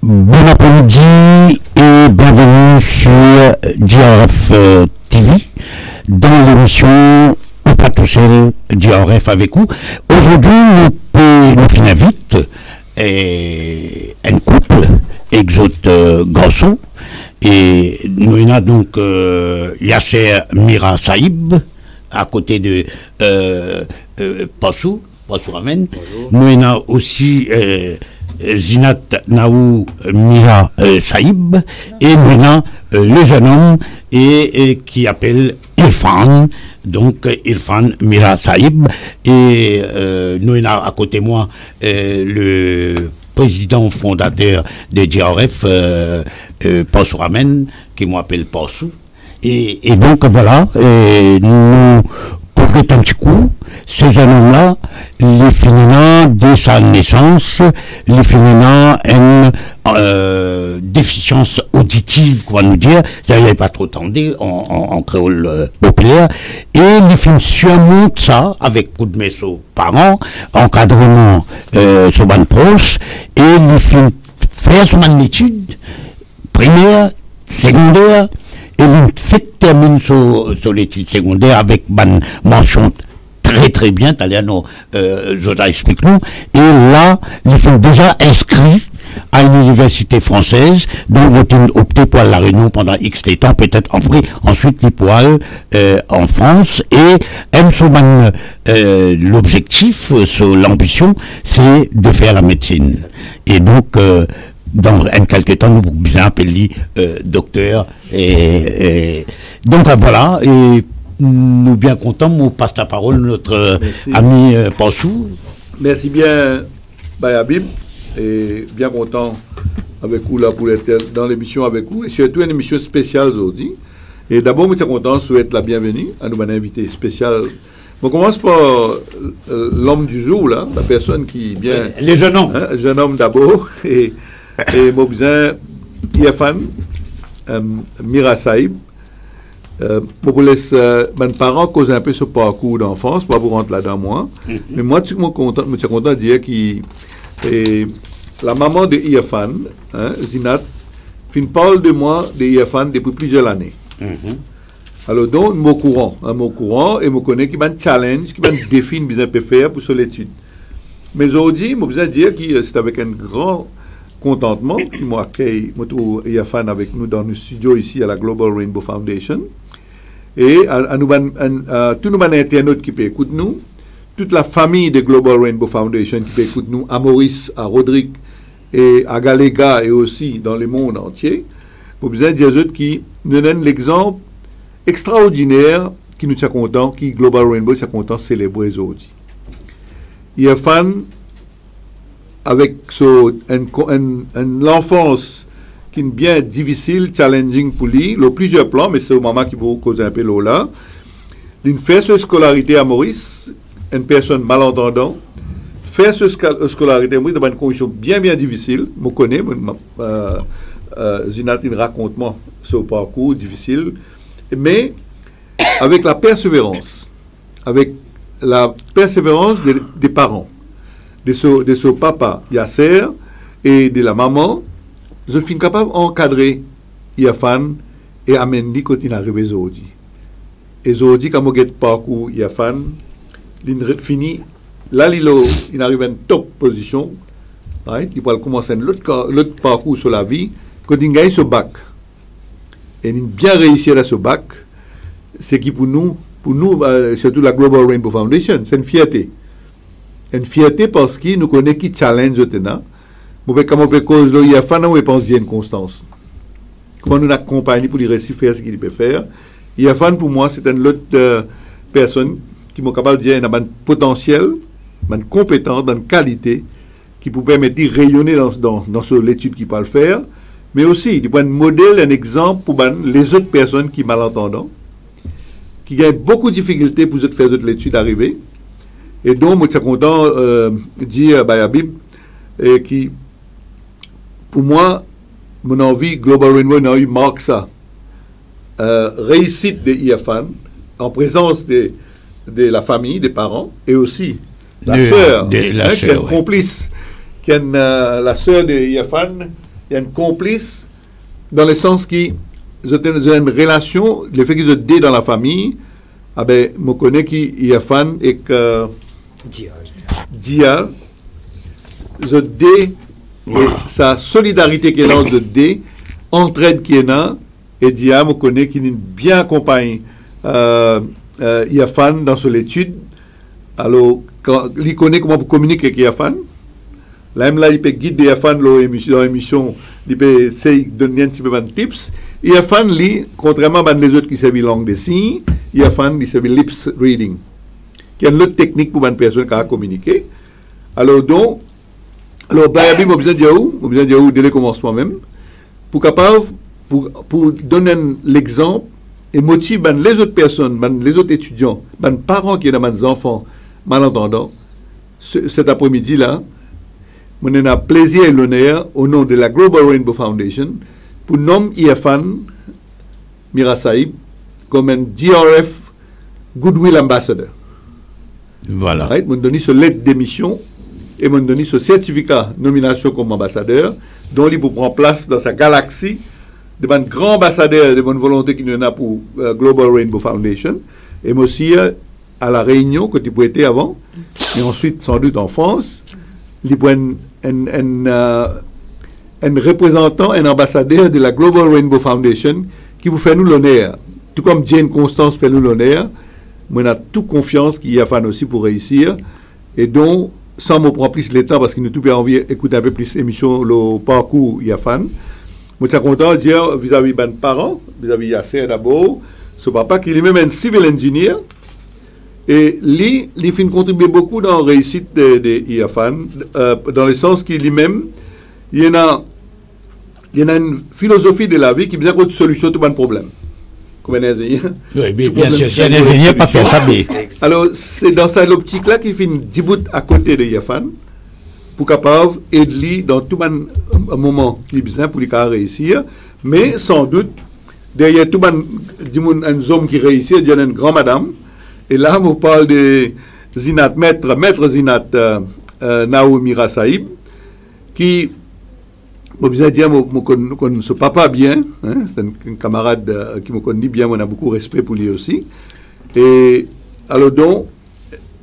Bon après-midi et bienvenue sur DRF TV dans l'émission On pas tout seul DRF avec vous. Aujourd'hui, nous invite un couple, exote garçon, et nous avons donc Yasser Mira Saïb à côté de Passou Ramen. Nous avons aussi Zinat Naou Mira Saïb et maintenant le jeune homme qui appelle Irfan, donc Irfan Mira Saïb, et nous avons à côté de moi le président fondateur de DRF, Passou Ramen, qui m'appelle Passou, et donc voilà, nous un petit coup, ces jeunes hommes-là, les féminins de sa naissance, les féminins une déficience auditive, qu'on va nous dire, j'avais pas trop tendu en créole populaire, et les filles surmontent ça avec coup de main aux parents, encadrement sur bonne proche, et les filles faire son étude primaire, secondaire, et nous fait terminer sur l'étude secondaire avec une mention très bien, Zoda explique-nous, et là, ils sont déjà inscrits à une université française, donc ils ont opté pour la Réunion pendant X temps, peut-être ensuite ils pourront aller en France, et l'objectif, l'ambition, c'est de faire la médecine. Et donc, dans quelques temps, nous pouvons bien appeler docteur. Et donc voilà, et nous bien contents, nous passe la parole notre ami Passou. Merci bien, Bayabib, et bien content avec vous là pour être dans l'émission avec vous, et surtout une émission spéciale aujourd'hui. Et d'abord, nous sommes contents de souhaiter la bienvenue à nos invités spéciaux. On commence par l'homme du jour, là, la personne qui vient. Les jeunes hommes. Hein, jeune homme d'abord, et mon cousin Irfan Mira Saïb. Je vous laisse mes parents causer un peu ce parcours d'enfance, pas vous rentrer là-dedans moi. Mais moi, je suis content de dire que la maman de Irfan, Zinat, parle de moi, de Irfan, depuis plusieurs années. Alors donc, je suis au courant, et je connais qu'il y a un challenge, qu'il y a un défi que je peux faire pour son étude. Mais aujourd'hui, je veux dire que c'est avec un grand contentement qui m'a accueilli Irfan avec nous dans nos studios ici à la Global Rainbow Foundation, et à tous nos internautes qui peuvent écouter nous, toute la famille de Global Rainbow Foundation qui peut écouter nous, à Maurice, à Rodrigue et à Galega, et aussi dans le monde entier, pour bien dire qui nous donne l'exemple extraordinaire qui nous tient content, qui Global Rainbow tient content de célébrer aujourd'hui. Irfan, avec l'enfance qui est bien difficile, challenging pour lui, le plusieurs plans, mais c'est au moment qui vous cause un peu là. Il fait sa scolarité à Maurice, une personne malentendante, faire sa scolarité à Maurice dans une condition bien difficile. Je connais, Zinat raconte moi ce parcours difficile, mais avec la persévérance des parents, de ce papa Yasser et de la maman, je suis capable d'encadrer Irfan et amener quand il arrive aujourd'hui. Et aujourd'hui, quand je parcours Irfan, il finit, là il arrive à une top position, right? Il va commencer l'autre parcours sur la vie, quand il gagne ce bac. Et il bien réussi à ce bac, c'est qui pour nous, surtout la Global Rainbow Foundation, c'est une fierté. Une fierté parce qu'il nous connaît qui challenge maintenant. Comment on peut cause de Irfan, on pense bien une constance. Comment nous accompagner pour lui réussir faire ce qu'il peut faire. Irfan, pour moi, c'est une autre personne qui m'a capable de dire qu'il a un potentiel, une compétence, une qualité qui peut permettre de rayonner dans l'étude qu'il peut le faire, mais aussi il peut un modèle, un exemple pour les autres personnes qui sont malentendants, qui ont beaucoup de difficultés pour faire l'étude arriver. Et donc, je suis content de dire à Habib qui, pour moi, mon envie, Global Rainbow, marque ça. Réussite de Irfan, en présence de la famille, des parents, et aussi la sœur, qui est complice qui est la sœur de Yafan, il y a une complice, dans le sens qui, ils ont une relation, le fait qu'ils ont dé dans la famille, ah ben, je connais qui Yafan et que Dia, ils ont dé, sa solidarité qui est là, ils ont dé, entraide qui est là, et Dia, je connais qui bien accompagne Yafan dans son étude. Alors, quand il connaît comment communiquer avec Yafan, là, il peut guider Yafan dans l'émission, il peut donner un petit peu de tips. Yafan, lui, contrairement à les autres qui servent langue des signes, Yafan, il servent lips reading, qui est une autre technique pour une personne qui a communiqué. Alors, donc, Bayabi, j'ai besoin de dire dès le commencement même, pour capable, pour donner l'exemple et motiver les autres personnes, les autres étudiants, les parents qui ont des enfants malentendants, cet après-midi-là, on a plaisir et l'honneur au nom de la Global Rainbow Foundation pour nommer Yafan Mira Saïb comme un DRF Goodwill Ambassador. Voilà. Right? On donne ce lettre d'émission et on donne ce certificat de nomination comme ambassadeur, dont il prend place dans sa galaxie de un grand ambassadeur de bonne volonté qui nous a pour Global Rainbow Foundation, et moi aussi à la Réunion, que tu peux être avant, et ensuite sans doute en France, il peut un représentant, un ambassadeur de la Global Rainbow Foundation qui vous fait nous l'honneur. Tout comme Jane Constance fait nous l'honneur, moi j'ai toute confiance qu'il y a fan aussi pour réussir, et donc, sans me prendre plus le temps, parce qu'il nous tout envie d'écouter un peu plus l'émission, le parcours Yafan. Je suis content de dire vis-à-vis de mes parents, vis-à-vis de Yasser d'abord, ce papa qui est même un civil engineer, et lui, il fait contribuer beaucoup dans la réussite de Yafan, dans le sens qu'il lui-même, il y a une philosophie de la vie qui vient de solution tout bon problème. Comme un ingénieur. Oui, bien sûr, si un ingénieur pas faire ça, mais... Alors, c'est dans cette optique-là qu'il fait une diboute à côté de Yafan, pour capable aider dans tout un moment qui est besoin pour lui réussir, mais sans doute, derrière tout un homme qui réussit, il y a une grande madame, et là, on parle de Zinat, maître Zinat Naomi Saïb, qui, je veux dire, je connais ce papa bien, hein, c'est un camarade qui me connaît bien, on a beaucoup de respect pour lui aussi, et alors donc,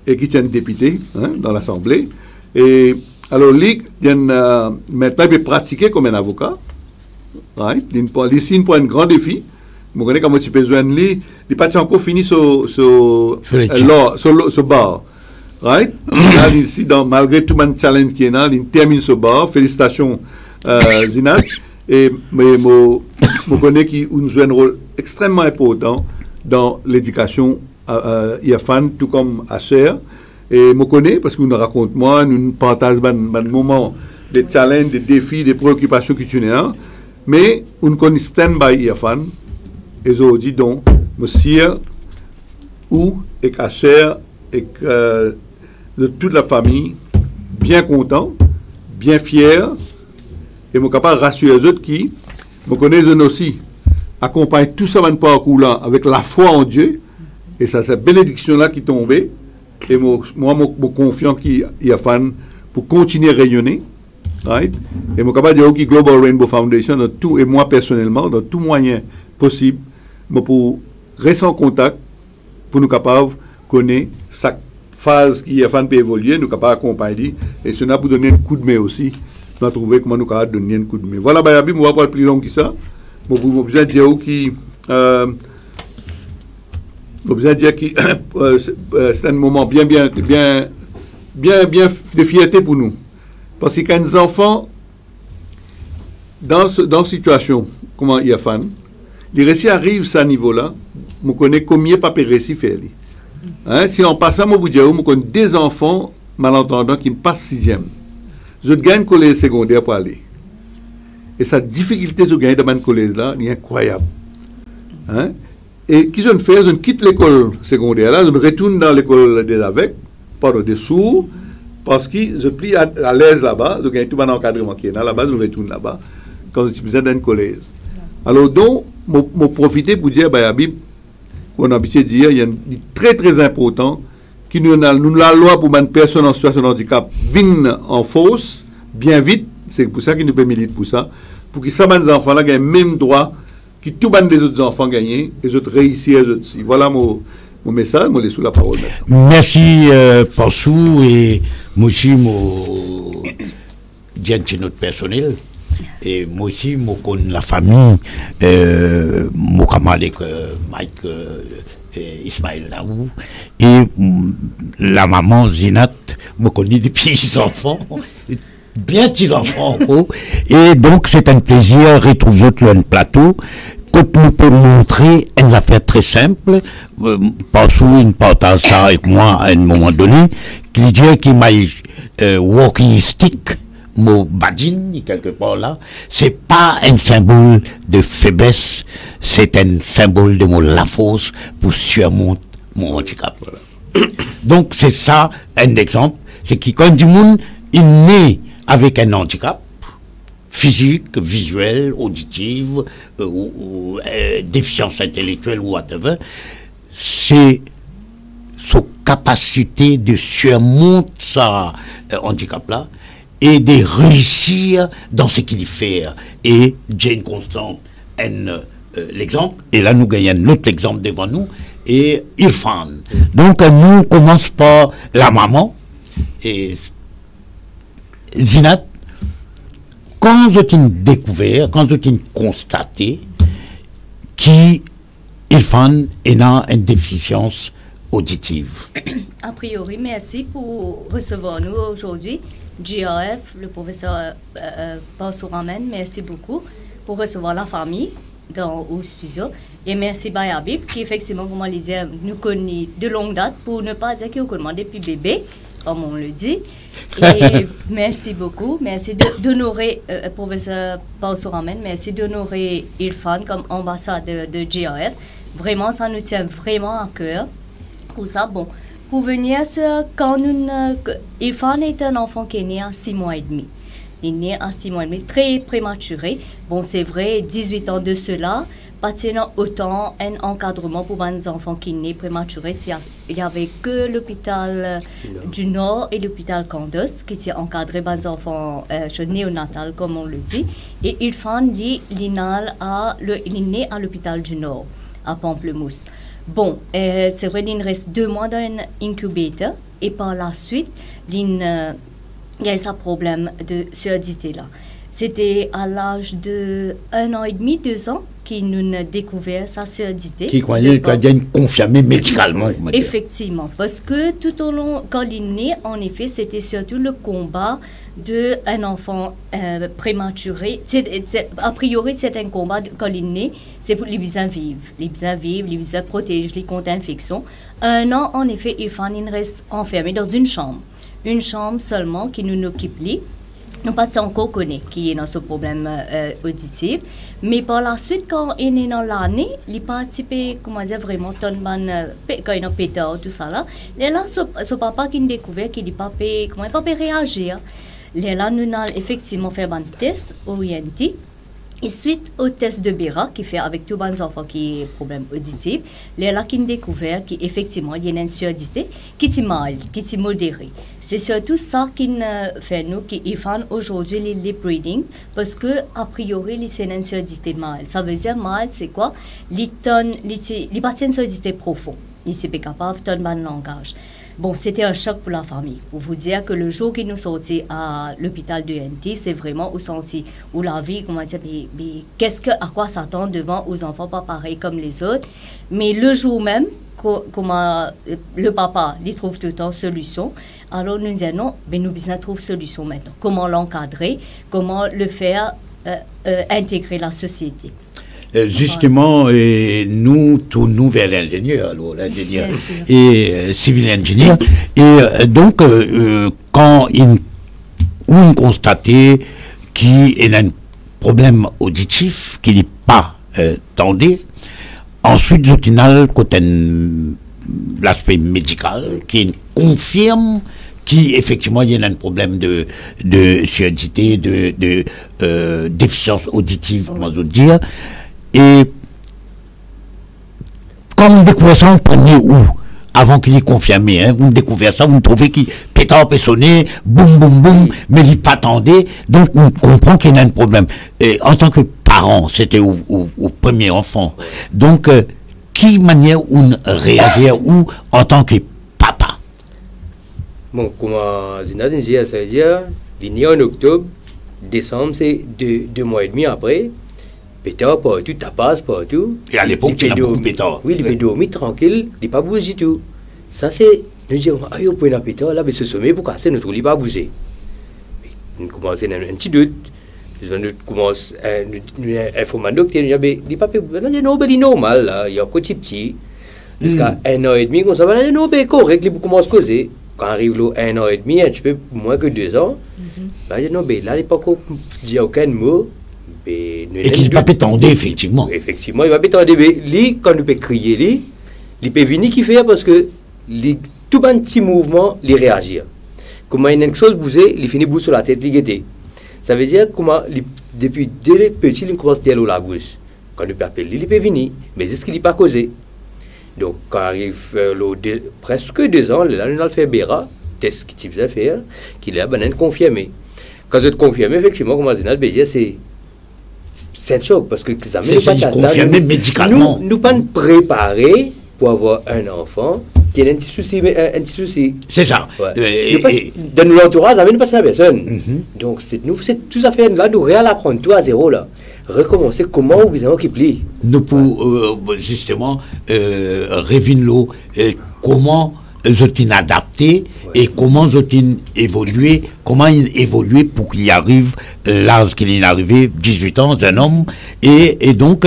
et qui tient député hein, dans l'Assemblée, et alors lui, maintenant, il peut pratiquer comme un avocat, right? Il signe pour un grand défi. Je connais comment tu peux joindre lui. Il n'a pas encore fini ce bar. Right? Là, ici, malgré tout le challenge qui est là, il termine ce bar. Félicitations, Zinat. Et je connais qu'il joue un rôle extrêmement important dans l'éducation Yafan, tout comme Asher. Et je connais, parce que nous raconte moi, nous partageons un moment des challenges, des défis, des préoccupations qui sont là. Mais on connaît stand-by Yafan. Et je dis donc, monsieur, ou et Asher, et de toute la famille, bien content, bien fier, et je suis capable de rassurer les autres qui, je connais eux aussi, accompagnent tout ça dans le parcours-là avec la foi en Dieu, et ça, cette bénédiction-là qui est tombée, et moi, je suis confiant qu'il y a fan pour continuer à rayonner, right? Et je suis capable de dire que Global Rainbow Foundation, dans tout, et moi personnellement, dans tout moyen possible, pour rester en contact, pour nous capables de connaître chaque phase qui est fan peut évoluer, nous capables d'accompagner, et cela pour donner un coup de main aussi, nous avons trouvé comment nous capables de donner un coup de main. Voilà, Bayabi, je vais pas plus long que ça. Je vais besoin de dire que c'est un moment bien de fierté pour nous. Parce que quand les enfants, dans cette situation, comment il y a fan, les récits arrivent à ce niveau-là, je connais combien de papiers récits faire. Hein? Si en passant, je vous dis, je connais des enfants malentendants qui me passent 6e. Je gagne le collège secondaire pour aller. Et sa difficulté de gagner dans le collège-là, est incroyable. Hein? Et qu'ils ont fait, ils quittent l'école secondaire, là, ils retournent dans l'école des avec, par des sourds, parce qu'ils sont plus à l'aise là-bas, ils gagnent tout l'encadrement qui est là-bas, ils retournent là-bas, quand ils sont besoin d'un collège. Alors, donc, je profite pour dire, Habib, qu'on a habitué de dire, il y a un très très important, qui nous la loi pour une personne en situation de handicap vienne en force, bien vite, c'est pour ça qu'il nous peut militer pour ça, pour que ça, les enfants-là gagnent le même droit que tous les autres enfants gagnent, les autres réussissent, les autres aussi. Voilà mon message, je laisse sous la parole maintenant. Merci, Pansou, et moi aussi, je notre personnel. Et moi aussi, je connais la famille, mon camarade Mike Ismaël Naou, et la maman Zinat, je connais des petits enfants, bien petits enfants encore. Et donc, c'est un plaisir de retrouver le plateau. Quand nous pouvons montrer une affaire très simple, Pansou, il partage ça avec moi à un moment donné, qui dit qu'il m'a walking stick, mon badine, quelque part là, c'est pas un symbole de faiblesse, c'est un symbole de mon la force pour surmonter mon handicap. Voilà. Donc c'est ça un exemple, c'est que quand du monde est né avec un handicap physique, visuel, auditive, ou déficience intellectuelle ou whatever, c'est sa capacité de surmonter ça handicap là et de réussir dans ce qu'il fait. Et Jane Constant, l'exemple, et là nous gagnons l'autre exemple devant nous, et Irfan. Donc nous commence par la maman, et Zinat, quand j'ai découvert, quand j'ai constaté qu'Irfan est dans une déficience auditive. A priori, merci pour recevoir nous aujourd'hui. GRF, le professeur Pansou Ramène, merci beaucoup pour recevoir la famille au studio. Et merci Bayabib, qui effectivement, comme on le disait, nous connaît de longue date, pour ne pas dire qu'il nous connaît depuis bébé, comme on le dit. Et merci beaucoup. Merci d'honorer professeur Pansou Ramène, merci d'honorer Irfan comme ambassadeur de GRF. Vraiment, ça nous tient vraiment à cœur. Pour ça, bon. Pour venir sur quand Irfan est un enfant qui est né à 6 mois et demi. Il est né à 6 mois et demi, très prématuré. Bon, c'est vrai, 18 ans de cela, pas tenant autant un encadrement pour les enfants qui sont nés prématurés. Il n'y avait que l'hôpital du Nord et l'hôpital Candos qui étaient encadrés par les enfants néonatales, comme on le dit. Et Irfan, il est né à l'hôpital du Nord, à Pamplemousse. Bon, c'est vrai, il reste 2 mois dans un incubateur et par la suite, il y a ce problème de surdité là. C'était à l'âge de 1 an et demi, 2 ans, qu'il nous a découvert sa surdité. Qui croyait qu'il confirmé médicalement. Effectivement, parce que tout au long, quand il est né, en effet, c'était surtout le combat d'un enfant prématuré. A priori, c'est un combat quand il est né, c'est pour les besoins vivre. Les besoins vivre, les besoins protéger les contre infection. 1 an, en effet, Irfan reste enfermé dans une chambre. Une chambre seulement qui nous occupe lui. Nous pas encore connaît qui est dans ce problème auditif, mais par la suite quand il est dans l'année, il participé comment dire vraiment quand il a pété tout ça là, là ce papa qui a découvert qu'il dit pas comment il pas réagir. Là nous avons effectivement fait un test orienté. Et suite au test de Béra qui fait avec tous les enfants qui ont problème auditif, là qui ont découvert qu'effectivement il y a une surdité qui est mal, qui est modérée. C'est surtout ça qui fait nous qui font aujourd'hui les lip reading parce que a priori c'est une surdité mal. Ça veut dire mal c'est quoi? Les parties une surdité profonde. Ils sont capables de tenir le langage. Bon, c'était un choc pour la famille. Pour vous dire que le jour qu'ils nous sortis à l'hôpital de NT, c'est vraiment où senti où la vie, comment dire, à quoi s'attendre devant aux enfants pas pareils comme les autres. Mais le jour même, comment le papa, il trouve tout le temps solution. Alors nous disons non, mais nous besoin trouver solution maintenant. Comment l'encadrer, comment le faire intégrer la société. Justement, nous tournons vers l'ingénieur, l'ingénieur et civil ingénieur. Et donc, quand on constate qu'il y a un problème auditif qui n'est pas tendé, ensuite, au final, côté l'aspect médical qui confirme qu'effectivement il y a un problème de surdité, de déficience auditive, comment je dire. Et comme on découvre ça, on prenait où? avant qu'il y confirmé, hein, vous découvrez ça, vous trouvez qu'il pétard peut sonner, boum, boum, boum, mais il pas attendait, donc on comprend qu'il y a un problème. Et en tant que parent, c'était au premier enfant. Donc, qui manière on réagir ou en tant que papa? Bon, comment Zinat dit, ça veut dire, il est en octobre, décembre, c'est 2 mois et demi après. Pétard partout, tapas partout. Et à l'époque, tu n'as pas beaucoup pétard. Oui, il peut dormir tranquille, il n'est pas bougé du tout. Ça, c'est. Nous disons, ah, il peut un pétard là, mais ce sommet pour casser notre lit, il pas bouger. Nous commençons un petit doute. Nous commençons à informer le docteur, il dit, pas normal, là, il y a un petit. Jusqu'à 1 an et demi, on s'en va, non, mais correct, il commence à causer. Quand arrive là, 1 an et demi, un petit peu moins que 2 ans, là, non, mais là, il n'est pas encore dit aucun mot. Et qu'il ne peut pas pétendre, effectivement. Effectivement, il va pétendre. Mais lui, quand il peut crier, il peut venir qui fait parce que tout un petit mouvement, il réagit. Comment il y a une chose bougée, il finit bouger sur la tête, il guette. Ça veut dire comment, depuis dès le petit, il commence à dire la bouche. Quand il peut appeler, il peut venir, mais est-ce qu'il n'est pas causé? Donc, quand arrive presque 2 ans, là, on a fait Béra, test qu'il va faire, qu'il a confirmé. Quand vous êtes confirmé, effectivement, comment Zinat Bédia, c'est un choc parce que ça c'est confirmé médicalement. Nous pas préparés pour avoir un enfant qui a un petit souci. C'est ça. Ouais. Dans notre entourage, ça ne passe à personne. Donc c'est tout à fait là, nous réapprendre tout à zéro là. Recommencer comment vous avez occupé. Nous pour justement révéler comment ils ont adapté et comment ils ont évolué, comment ils évoluent pour qu'il arrive l'âge qu'il est arrivé, 18 ans, d'un homme. Et donc,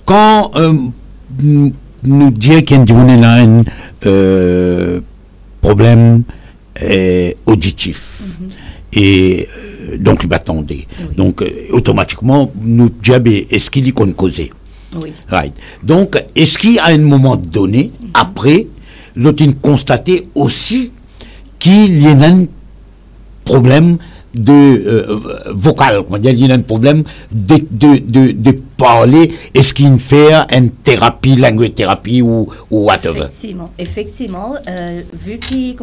quand nous disons qu'il y a un problème auditif, et donc il va attendre. Donc, automatiquement, nous disons, est-ce qu'il y a une cause? Oui. Right. Donc, est-ce qu'à un moment donné, après, l'autre constaté aussi qu'il y a un problème de vocal, il y a un problème de parler, est-ce qu'il fait une thérapie, langue thérapie ou whatever? Effectivement, vu qu'il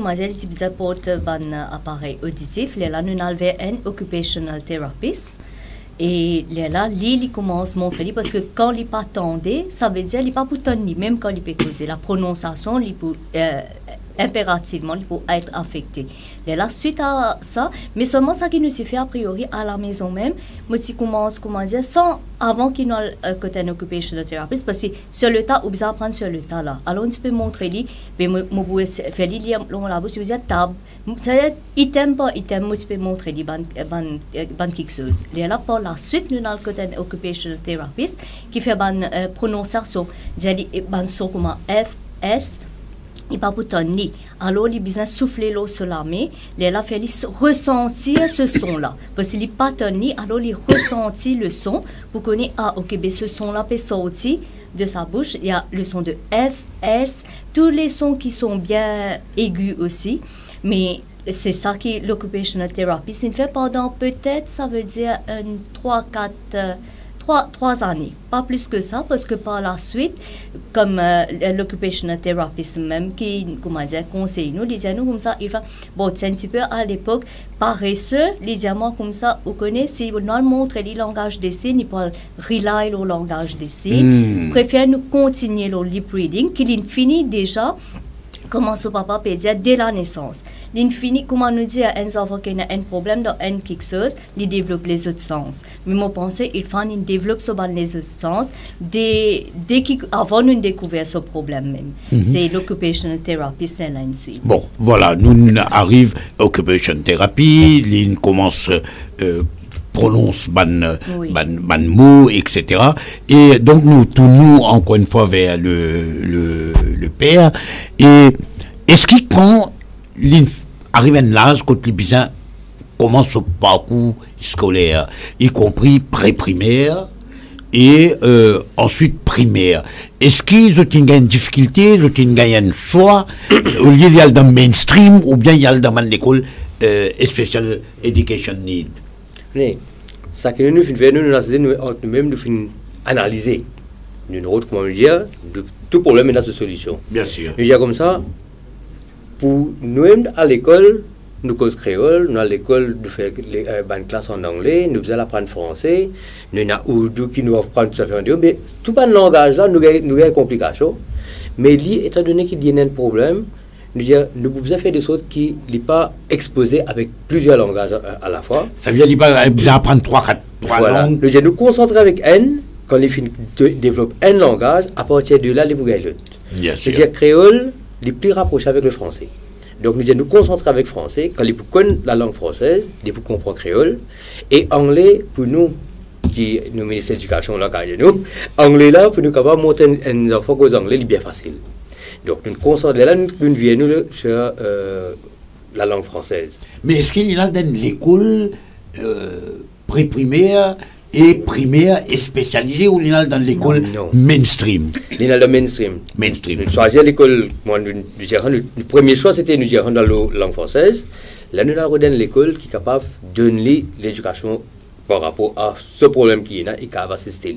porte un appareil auditif, là nous avons un occupational therapist. Et là, il commence à montrer, parce que quand il n'est pas tendé, ça veut dire qu'il n'est pas pour tenir, même quand il peut causer. La prononciation, il peut, impérativement, il peut être affecté. Et là, suite à ça, mais seulement ça qui nous fait a priori à la maison même, moi, je commence à dire, sans avant qu'il n'ait côté un occupational therapist, parce que sur le tas, on peut apprendre sur le tas là. Alors, tu peux montrer lui, mais moi, je peux faire lui, la bouche, je veux dire, table. C'est-à-dire, item par item, moi, je peux montrer lui, ban quelque chose. Et là, par la suite, nous avons côté un occupational therapist qui fait une prononciation, ban son comme F, S, il pas pour tenir. Alors, il a besoin de souffler l'eau sur la main. Il a fait ressentir ce son-là. Parce qu'il n'est pas tenu, alors il ressentit le son pour connaître, ah, ok, ben ce son-là peut sortir de sa bouche. Il y a le son de F, S, tous les sons qui sont bien aigus aussi. Mais c'est ça qui l'occupational therapy. C'est fait pendant peut-être, ça veut dire, 3 années, pas plus que ça, parce que par la suite, comme l'occupational therapist même qui conseille nous, les nous comme ça, il va, bon, c'est un petit peu à l'époque paresseux, les diamants comme ça, vous connaissez, si vous nous montrez le langage des signes, ils parlent rely le langage des signes, préfère nous continuer le lip reading, qu'il finit déjà. Comment ce papa peut dire dès la naissance. L'infini, comment nous dire à un enfant qui a un problème dans une quelque chose, il développe les autres sens. Mais moi, je pense qu'il développe les autres sens dès qu'avant nous découvrir ce problème même. C'est l'occupational therapy, c'est là une suite. Bon, voilà, nous arrive occupation therapy, il commence prononce ban mots, etc. Et donc nous tournons encore une fois vers le père. Et est-ce qu'il quand arrive à un âge quand il commence son parcours scolaire, y compris pré-primaire et ensuite primaire, est-ce qu'ils ont une difficulté, ils ont une choix, au lieu d'y aller dans le mainstream ou bien y aller dans l'école special education need? Ça que nous faisons, nous-mêmes, nous faisons analyser. Nous, comment dire, tout problème est dans sa solution. Bien sûr. Il y a comme ça, pour nous à l'école, nous cause créole, nous à l'école, nous faisons une classe en anglais, nous faisons apprendre français, nous avons Urdu qui nous apprend tout ça, mais tout le langage là, nous avons des complications. Mais étant donné qu'il y a un problème, nous pouvons faire des choses qui ne sont pas exposées avec plusieurs langages à la fois. Ça veut dire qu'il faut apprendre 3 langues. Nous nous concentrer avec N, quand les filles développent un langage, à partir de là, les bougailles l'autre. C'est-à-dire créole, les plus rapprochés avec le français. Donc nous nous concentrer avec français, quand ils connaissent la langue française, ils comprennent créole, et anglais, pour nous, qui nous ministre de l'éducation, là, nous, anglais là, pour nous capables de monter un enfant aux anglais, c'est bien facile. Donc, nous nous concentrons là, nous venons sur la langue française. Mais est-ce qu'il y a dans l'école pré-primaire et primaire et spécialisée ou il y a dans l'école mainstream? Il y a le mainstream. Nous choisissons l'école, le premier choix c'était nous dirons dans la langue française. Là, nous avons dans l'école qui est capable de donner l'éducation par rapport à ce problème qui est là et qui va assister.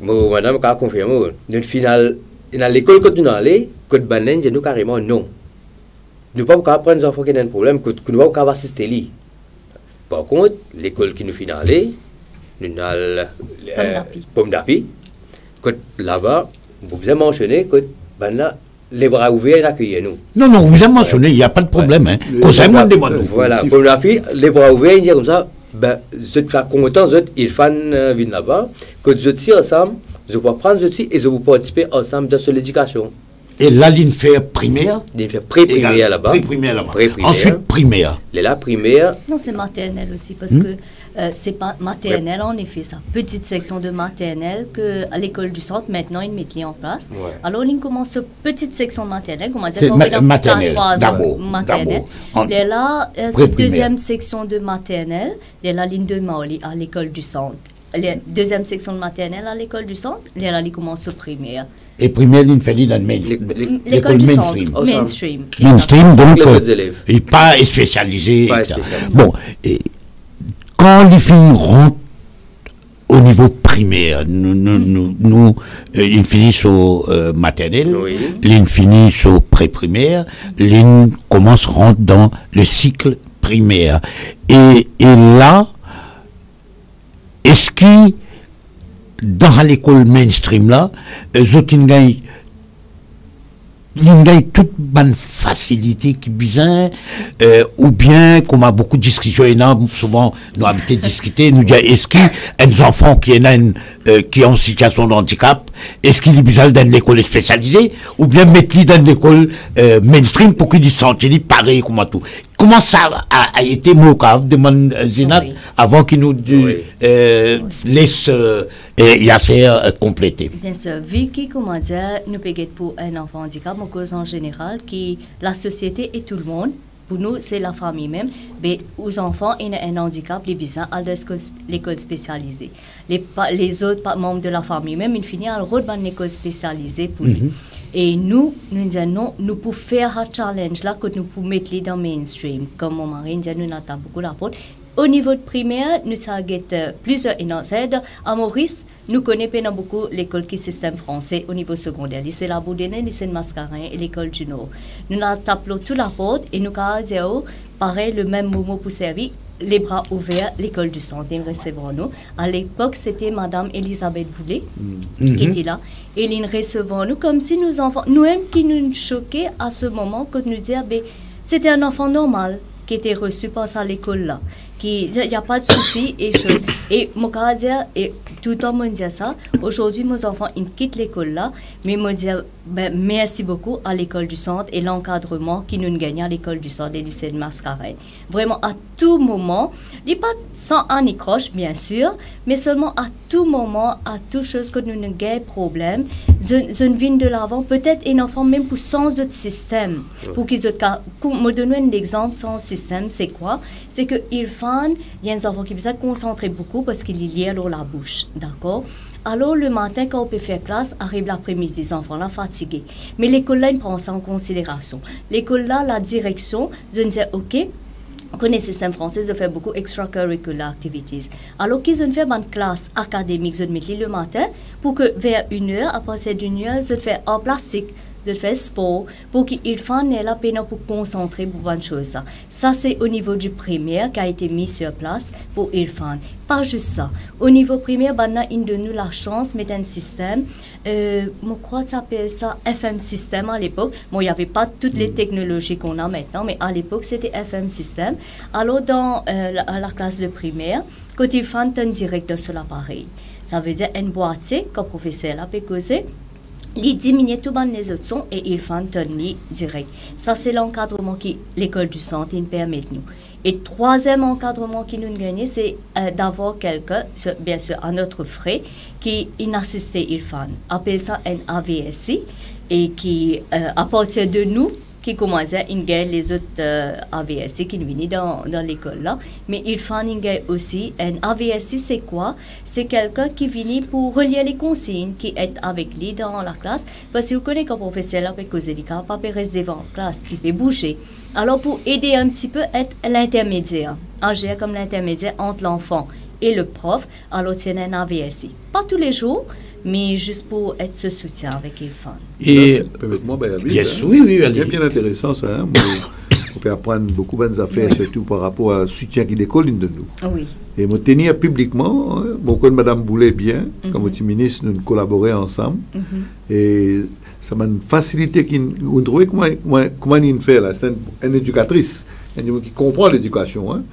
Madame a confirmé, dans final, dans l'école que nous allons, que nous nous carrément non. Nous ne pouvons pas prendre les enfants qui ont un problème, que nous ne pouvons pas assister. Par contre, l'école qui nous finale, nous avons Pomme d'Api, que là-bas, vous avez mentionné que les bras ouverts accueillent nous. Non, vous avez mentionné, il n'y a pas de problème. Hein. Voilà, Pomme d'Api, les bras ouverts, ils disent comme ça, je suis content, ils font venir là-bas, que je suis ensemble, je peux prendre ceci et je vais participer ensemble dans l'éducation. Et là, il fait primaire? Il fait pré-primaire là-bas. Pré-primaire là-bas. Ensuite, primaire. La primaire. Non, c'est maternelle aussi, parce que c'est pas maternelle, en effet, ça. Petite section de maternelle qu'à l'école du centre, maintenant, ils mettent en place. Ouais. Alors, ils commencent petite section maternelle, comment dire, maternelle, d'abord. Maternelle. Et là, cette deuxième section de maternelle, et là, ils demandent à l'école du centre. La deuxième section de maternelle à l'école du centre, là, ils commencent au primaire. Et primaire, il fait dans l'école mainstream. Mainstream, donc, il n'est pas spécialisé. Bon, quand les filles rentrent au niveau primaire, ils finissent au maternel, ils finissent au pré-primaire, ils commencent à rentrer dans le cycle primaire. Et là, est-ce que dans l'école mainstream là, ils ont toute bonne facilité qui besoin, ou bien, comme a beaucoup de discussions énormes, souvent nous avons discuté, nous disons, est-ce qu'un enfant qui est en situation de handicap, est-ce qu'il est besoin dans l'école spécialisée, ou bien mettre-le dans l'école mainstream pour qu'il se sente pareil comme tout. Comment ça a été mon cas, demande Zinat, avant qu'il nous laisse Yasser compléter. Bien sûr, Vicky, comment dire, nous payons pour un enfant handicap, en cause en général, qui la société et tout le monde, pour nous, c'est la famille même, mais aux enfants, il y a un handicap, les visins à l'école spécialisée. Les autres membres de la famille même, ils finissent à l'école spécialisée pour lui. Et nous disons non, nous pouvons faire un challenge là que nous pouvons mettre dans le mainstream. Comme mon mari dit, nous n'avons beaucoup d'apports. Au niveau de primaire, nous avons plusieurs énoncés. À Maurice, nous connaissons beaucoup l'école qui système français au niveau secondaire. Lycée La Boudénée, lycée de Mascarin et l'école du Nord. Nous avons tapé toute la porte et nous avons dit, pareil, le même moment pour servir, les bras ouverts, l'école du centre, ils recevons nous. À l'époque, c'était Madame Elisabeth Boulet qui était là. Et ils recevons nous comme si nos enfants, nous-mêmes qui nous choquaient à ce moment, que nous disions, c'était un enfant normal qui était reçu par ça à l'école là. Il n'y a pas de souci et choses. Et mon cas et tout le temps me dit ça. Aujourd'hui, mes enfants ils quittent l'école là, mais me dit merci beaucoup à l'école du centre et l'encadrement qui nous gagne à l'école du centre et lycée de Mascareignes. Vraiment à tout moment, il pas sans anicroche bien sûr, mais seulement à tout moment, à toute chose que nous n'avons pas problème, je viens de l'avant. Peut-être un enfant même pour sans autre système, pour qu'ils me donner un exemple sans système, c'est quoi? C'est que il y a un enfant qui va se concentrer beaucoup parce qu'il est lié à la bouche, d'accord? Alors le matin, quand on peut faire classe, arrive l'après-midi, les enfants là fatigués. Mais l'école là, ils prennent ça en considération. L'école là, la direction, je disais, ok, connaît le système français, je fais beaucoup extracurricular activities. Alors qu'ils ont fait une classe académique, je mets le matin, pour que vers 1h, à partir d'1h, je fais art plastique, je fais sport, pour qu'ils fassent la peine pour concentrer pour une chose. Ça, c'est au niveau du primaire qui a été mis sur place pour Irfan. Pas juste ça. Au niveau primaire, maintenant, ils donnent nous la chance de mettre un système. Je crois que ça s'appelle ça FM System à l'époque. Bon, il n'y avait pas toutes les technologies qu'on a maintenant, mais à l'époque, c'était FM System. Alors, dans la classe de primaire, quand ils font un directeur sur l'appareil, ça veut dire un boîtier, comme le professeur a pu causer. Il diminue tout les autres sons et ils font un direct. Ça, c'est l'encadrement que l'école du centre permet nous. Et troisième encadrement qui nous gagne, c'est d'avoir quelqu'un, bien sûr à notre frais, qui assiste Irfan. Appelle ça un AVSI et qui, à partir de nous, qui commence à gagner les autres AVSI qui viennent dans l'école là. Mais Irfan gagne aussi un AVSI, c'est quoi? C'est quelqu'un qui vient pour relier les consignes, qui est avec lui dans la classe. Parce que vous connaissez qu'un professeur là peut causer les cas, pas rester devant la classe, il peut bouger. Alors pour aider un petit peu, être l'intermédiaire, agir comme l'intermédiaire entre l'enfant et le prof, alors c'est un AVSI. Pas tous les jours, mais juste pour être ce soutien avec Irfan. Et moi, yes, oui, c'est bien intéressant ça. Hein? On peut apprendre beaucoup de bonnes affaires, surtout par rapport au soutien qui décolle de nous. Oui. Et moi, tenir publiquement, hein, beaucoup de Madame Boulet bien, comme votre ministre, nous collaborer ensemble. Et ça m'a facilité, vous trouvez comment il fait là, c'est une éducatrice, qui comprend l'éducation. Hein?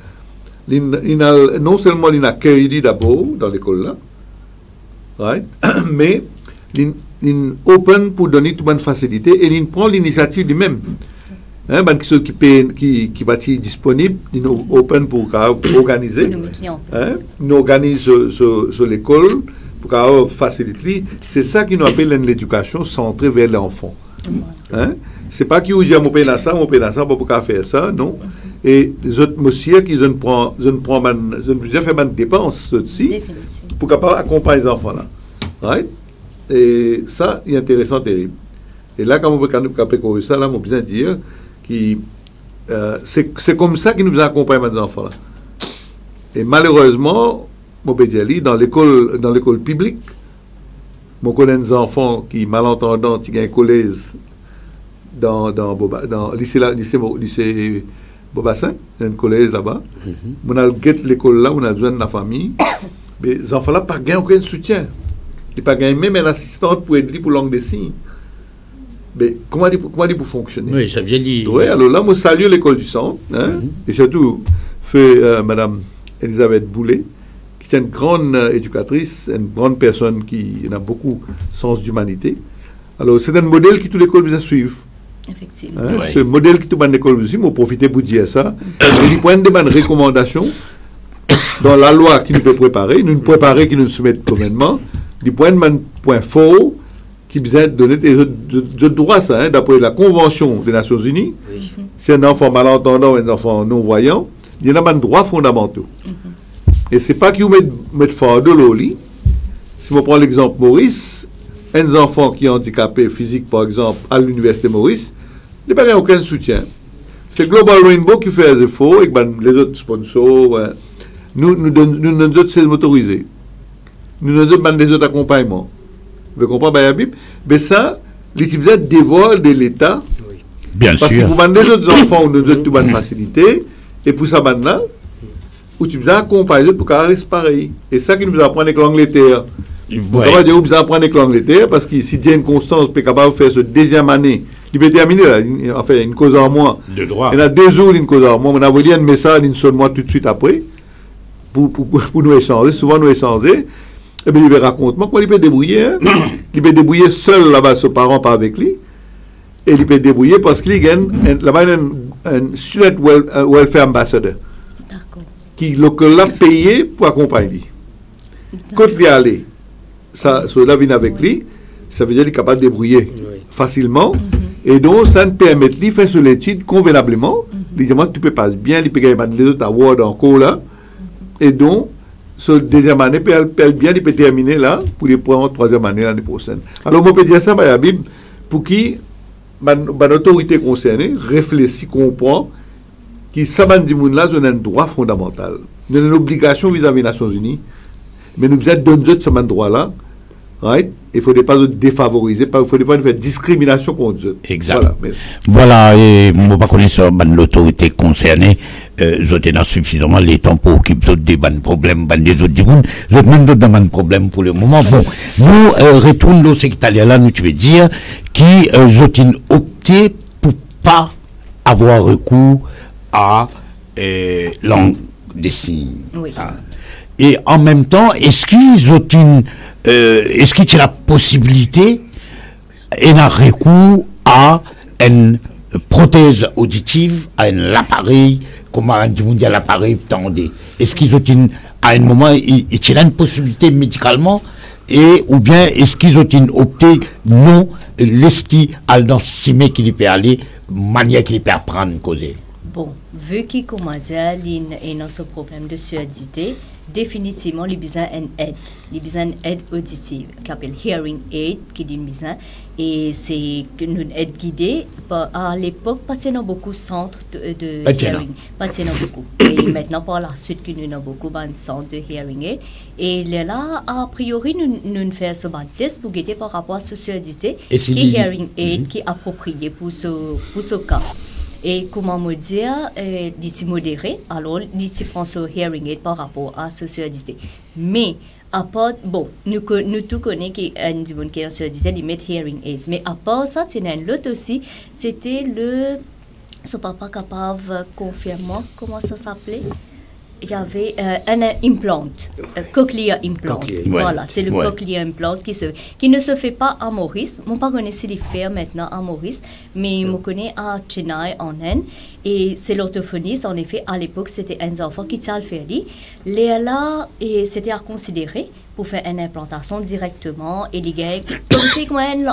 Non seulement il accueille d'abord dans l'école là, right? Mais il open pour donner toute bonne facilité et il prend l'initiative lui-même. Hein, qui va être disponible, il open pour organiser. Nous organise sur l'école pour faciliter. C'est ça qui nous appelle l'éducation centrée vers l'enfant. Hein? C'est pas qui vous dit mon père ça, pour faire ça, non. Et les autres messieurs qui je fais des dépenses aussi pour capable accompagner les enfants là. Right? Et ça, c'est intéressant, terrible. Et là, quand on peut capter ça, là, on peut dire que c'est comme ça qu'ils nous accompagnent les enfants là. Et malheureusement, on peut dire dans l'école publique, on connaît des enfants qui malentendants, qui ont un collège dans le lycée Bobassin, un collège là-bas. On a l'école là, on a besoin de la famille. Mais les enfants là, pas gain aucun soutien. Ils pas gagné même une assistante pour aider pour langue des signes. Mais comment dire pour fonctionner? Oui, ça vient dire. Oui, alors là, moi, salue l'école du centre, hein, et surtout, fait Madame Elisabeth Boulet, qui est une grande éducatrice, une grande personne qui a beaucoup de sens d'humanité. Alors, c'est un modèle que toute l'école doit suivre. Effectivement. Hein, ce modèle que toute l'école doit suivre, on profiter pour dire ça. Il y a des bonnes recommandations dans la loi qui nous peut préparer, qui nous soumet au gouvernement. Du point fort qui besoin de donner des droits, ça, hein, d'après la Convention des Nations Unies. Oui. C'est un enfant malentendant ou un enfant non-voyant, il y a des droits fondamentaux. Et c'est pas qu'ils mettent fort de l'eau. Si on prend l'exemple Maurice, un enfant qui est handicapé physique, par exemple, à l'université Maurice, il n'y a pas aucun soutien. C'est Global Rainbow qui fait des efforts, et les autres sponsors, ouais. nous donnons des autres motorisés. Nous avons des autres accompagnements. Vous comprenez, mais ça, les citoyens dévoilent de l'État. Oui. Bien parce sûr. Parce que pour les autres enfants, on nous donne toute bonne facilité. Et pour ça, maintenant, où tu besoin accompagner pour qu'ils restent pareil. Et ça qui nous apprend avec l'Angleterre. Ouais. Vous besoin apprendre avec l'Angleterre parce que si Diane Constance peut capable de faire ce deuxième année, il peut terminer là, enfin, une cause en moins. De droit. Il y a 2 jours, une cause en moins. On a envoyé un message, une seule mois tout de suite après, pour nous échanger. Souvent, nous échanger. Et bien, il me raconte, comment il peut débrouiller, hein? Il peut débrouiller seul là-bas, ses parents pas avec lui. Et il peut débrouiller parce qu'il gagne là-bas un student welfare ambassador. D'accord. Qui l'a payé pour accompagner lui. Quand il est allé, cela vient avec lui, ça veut dire qu'il est capable de débrouiller facilement. Et donc, ça nous permet de faire sur l'étude convenablement. Il dit, moi, tu peux passer bien, il peut gagner les autres awards encore là. Et donc, sur deuxième année, peut bien, il peut terminer là, pour les prendre troisième année l'année prochaine. Alors, on peut dire ça, Bayabib, pour qui l'autorité concernée réfléchit, comprend, qui s'abat du monde là, c'est un droit fondamental. C'est une obligation vis-à-vis des Nations Unies. Mais nous avons donné ce droit là. Right? Il ne faudrait pas défavoriser, il ne faudrait pas faire discrimination contre eux. Exact. Voilà, merci. Voilà, et moi, je ne connais pas l'autorité concernée. Je n'ai suffisamment les temps pour occuper des problèmes, des autres gens. Je n'ai même pas de problème pour le moment. Bon, nous retournons au secrétariat là, nous, tu veux dire, qui ont opté pour pas avoir recours à langue des signes. Oui. Ah. Et en même temps, est-ce qu'ils ont est-ce qu'il y a la possibilité et un recours à une prothèse auditive, à un appareil, comme on dit l'appareil tendé? Est-ce qu'ils ont à un moment, il y a une possibilité médicalement, et ou bien est-ce qu'ils ont opté non, l'esti à dans cimer qu'il peut aller, manière qu'il peut apprendre causer? Bon, vu qu'il commence à avoir ce problème de surdité, définitivement, les besoins d'une aide. Les besoins d'une aide auditive, qui s'appelle Hearing Aid, qui dit besoin. Et c'est une aide guidée. À l'époque, pas de beaucoup de centres de hearing. Pas de beaucoup. Et maintenant, par la suite, nous avons beaucoup de centres de Hearing Aid. Et là, a priori, nous faisons ce test pour guider par rapport à ce surdité, qui est Hearing Aid, qui est approprié pour ce cas. Et comment me dire, dit modéré, alors dit prend ce hearing aid par rapport à ce surdité. Mais à part, bon, nous tous connaissons qu'il y a un monde qui est en surdité, ils mettent hearing aids. Mais à part ça, c'est un autre aussi, c'était le, ce papa capable de confirmer comment ça s'appelait. Il y avait un implant, cochlear implant. Voilà, c'est le cochlear implant qui ne se fait pas à Maurice. Mon père connaît les faire maintenant à Maurice, mais je connais à Chennai en Inde. Et c'est l'orthophoniste, en effet, à l'époque, c'était un enfant qui t'a le fait. Là, c'était à considérer pour faire une implantation directement. Et les gars, comme c'est comme une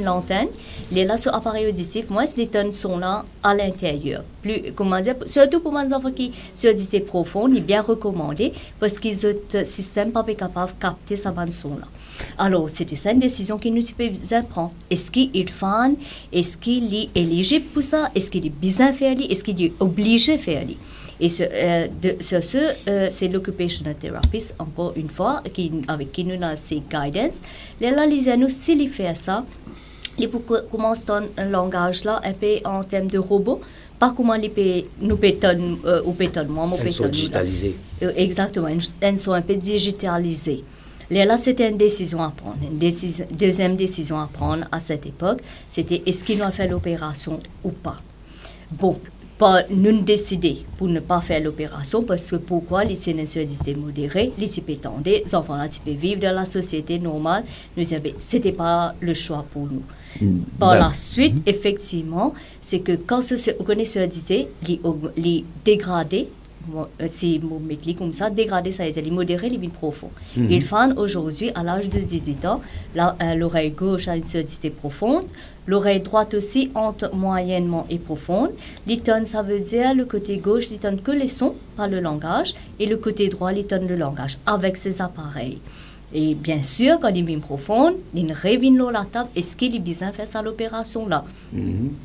lanterne, là, sur appareil auditif, moi, les tonnes sont là à l'intérieur. Comment dire, surtout pour les enfants qui sont surdité profonde, il est bien recommandé parce qu'ils ont un système pas capable de capter sa bande son là. Alors, c'était ça une décision qu'il nous peut prendre. Est-ce qu'il est fan? Est-ce qu'il est éligible pour ça? Est-ce qu'il est bien fait? Est-ce qu'il est obligé de faire? Et c'est l'occupational therapist, encore une fois, avec qui nous avons ces guidance. Là, les nous, s'il fait ça, il commence un langage là, un peu en termes de robot. Pas comment nous pétonnent, ou pétonnement, elles sont digitalisées. Exactement, elles sont un peu digitalisées. Là, c'était une décision à prendre. Deuxième décision à prendre à cette époque, c'était est-ce qu'ils ont fait l'opération ou pas. Bon, nous décider pour ne pas faire l'opération parce que pourquoi les surdité modérés, les types étendus, les enfants là, types vivre dans la société normale, nous disions c'était pas le choix pour nous. Par la suite, effectivement, c'est que quand on connaît surdité, les dégradés, si on met comme ça, dégradé, ça veut dire les modérés, les profonds. Ils font aujourd'hui, à l'âge de 18 ans, l'oreille gauche a une surdité profonde, l'oreille droite aussi entre moyennement et profonde. L'iton, ça veut dire le côté gauche, l'iton que les sons, pas le langage, et le côté droit, l'iton le langage, avec ces appareils. Et bien sûr, quand il est bien profond, il revient sur la table, est-ce qu'il est bien fait ça l'opération là?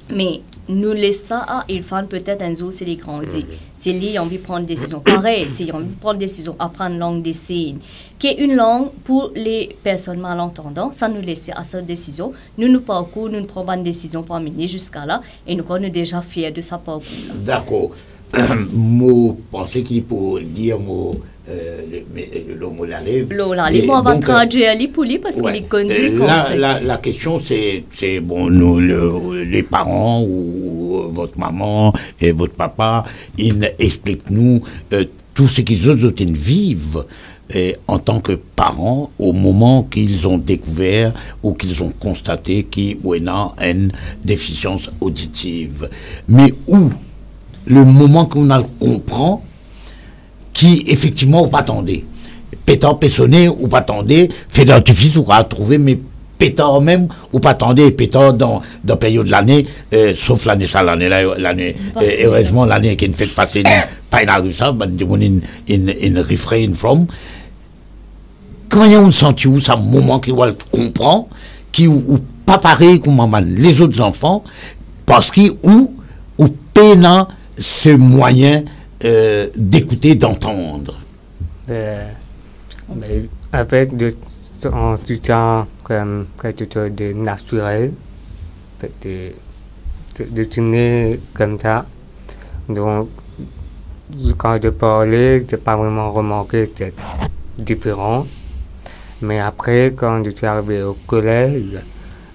Mais nous laissons ça, il faut peut-être un jour s'il grandit. S'il a envie de prendre des décisions, pareil, s'il a envie de prendre des décisions, apprendre la langue des signes, qui est une langue pour les personnes malentendantes, ça nous laisse à cette décision. Nous parcours, nous ne prenons pas de décision pour amener jusqu'à là, et nous sommes déjà fiers de sa parcours. D'accord. Moi, pensez qu'il faut dire le mot la lèvre. On va traduire pour lui parce qu'il est connu français. La question, c'est bon, nous, les parents ou votre maman et votre papa, ils expliquent-nous tout ce qu'ils vivent en tant que parents au moment qu'ils ont découvert ou qu'ils ont constaté qu'il y a une déficience auditive. Mais où le moment qu'on a comprend qui effectivement ou pas attendez pétant pésonné ou pas attendez fait d'artifice ou pas trouver mais pétant même ou pas attendez pétant dans période de l'année sauf l'année ça l'année heureusement l'année qui ne fait passer pas une rue ça in refrain from quand il y a un senti où ça moment qui comprend qui ou pas pareil comme les autres enfants parce qu'ils ou peine ce moyen d'écouter, d'entendre? Mais avec en tout temps comme quelque chose de naturel, de tourner comme ça. Donc, quand je parlais, je n'ai pas vraiment remarqué cette différence. Mais après, quand je suis arrivé au collège,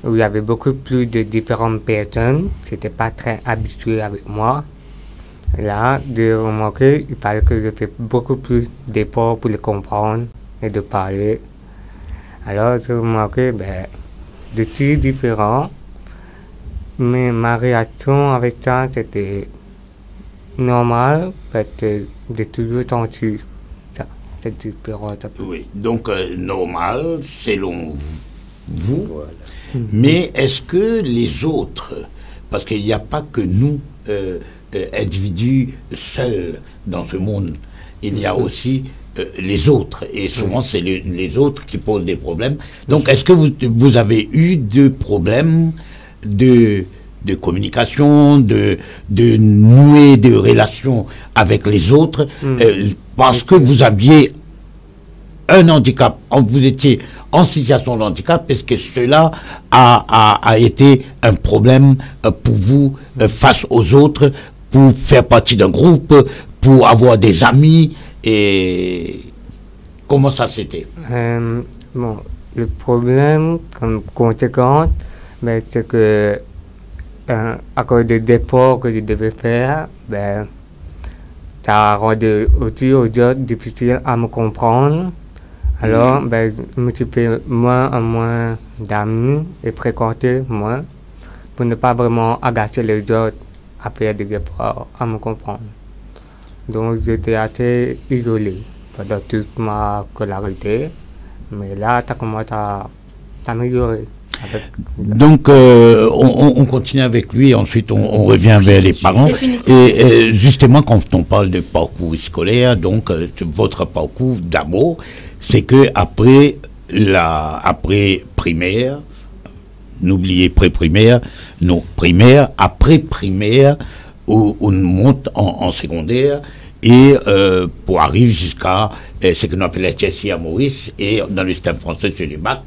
où il y avait beaucoup plus de différentes personnes qui n'étaient pas très habituées avec moi, là, j'ai remarqué qu'il fallait que je fasse beaucoup plus d'efforts pour les comprendre et de parler. Alors, j'ai remarqué, de tout différent, mais ma réaction avec ça, c'était normal, parce que j'ai toujours senti ça, cette différence. Oui, donc normal, selon vous, mais est-ce que les autres, parce qu'il n'y a pas que nous, individus seuls dans ce monde, il y a aussi les autres, et souvent c'est les autres qui posent des problèmes. Donc est-ce que vous avez eu des problèmes de communication, de nouer des relations avec les autres, parce que vous aviez un handicap, vous étiez en situation de handicap, est-ce que cela a été un problème pour vous face aux autres, pour faire partie d'un groupe, pour avoir des amis, et comment ça c'était? Bon, le problème comme conséquence, c'est que à cause des efforts que je devais faire, ça a rendu aussi aux autres difficile à me comprendre. Alors, je me suis fait moins en moins d'amis et fréquenter moins pour ne pas vraiment agacer les autres à faire des efforts à me comprendre. Donc, j'étais assez isolé pendant toute ma scolarité, mais là, ça commence à s'améliorer. Donc, on continue avec lui, ensuite on revient vers les parents. Et justement, quand on parle de parcours scolaire, donc votre parcours d'abord, c'est que après primaire, n'oubliez pré-primaire, non, primaire, après primaire, où on monte en secondaire, et pour arriver jusqu'à ce que l'on appelle la TSI à Maurice, et dans le système français, c'est le bac.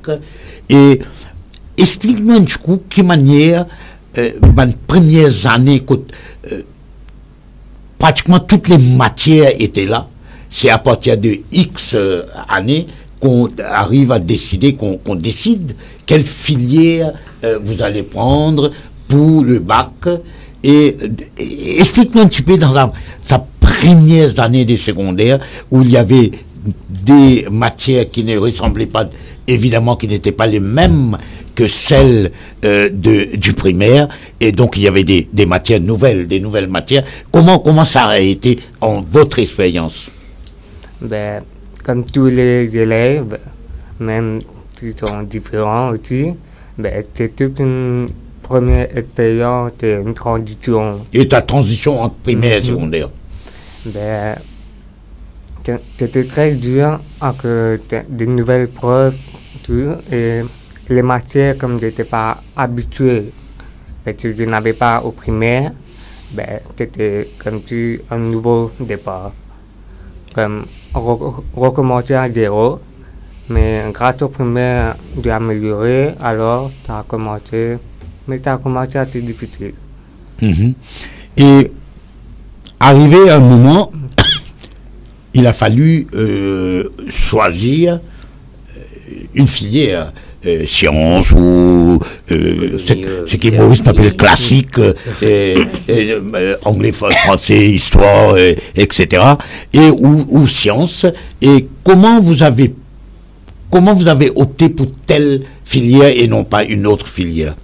Et explique-moi du coup, quelle manière, dans les premières années, pratiquement toutes les matières étaient là. C'est à partir de X années qu'on arrive à décider, qu'on décide quelle filière vous allez prendre pour le bac. Et explique-moi un petit peu dans sa première année de secondaire où il y avait des matières qui ne ressemblaient pas, évidemment, qui n'étaient pas les mêmes que celles du primaire, et donc il y avait des matières nouvelles, des nouvelles matières. Comment ça a été en votre expérience? Comme tous les élèves, même qui sont différents aussi, c'est toute une première expérience, une transition. Et ta transition entre primaire et secondaire? C'était très dur avec de nouvelles preuves, tout, et les matières, comme je n'étais pas habitué, parce que je n'avais pas au primaire, c'était comme si un nouveau départ. Comme recommencer à zéro, mais grâce au primaire, j'ai amélioré, alors ça a commencé, mais ça a commencé à être difficile. Et arrivé à un moment, il a fallu choisir une filière. Sciences ou ce qui Maurice appelle classique, anglais, français, histoire, etc. Et ou sciences. Et comment vous avez opté pour telle filière et non pas une autre filière?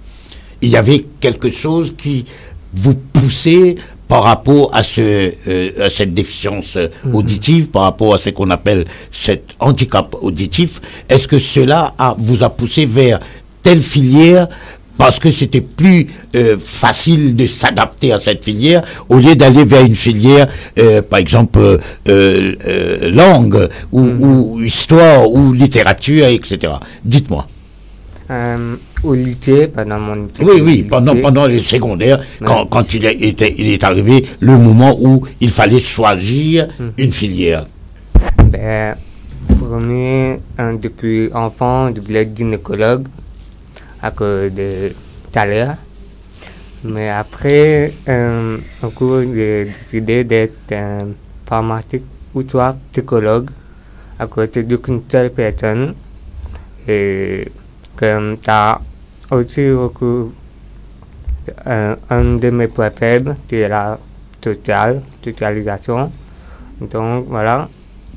Il y avait quelque chose qui vous poussait par rapport à cette déficience auditive, par rapport à ce qu'on appelle cet handicap auditif. Est-ce que cela vous a poussé vers telle filière parce que c'était plus facile de s'adapter à cette filière au lieu d'aller vers une filière, par exemple, langue ou histoire ou littérature, etc. Dites-moi. au lycée, pendant mon Oui, pendant les secondaires, quand il est arrivé le moment où il fallait choisir une filière. Ben, premier, depuis enfant, je voulais être gynécologue à cause de salaire. Mais après, au cours, j'ai décidé d'être pharmacien ou soit psychologue à côté d'une seule personne. Et comme ça, aussi recours un de mes points faibles, c'est la socialisation. Donc voilà,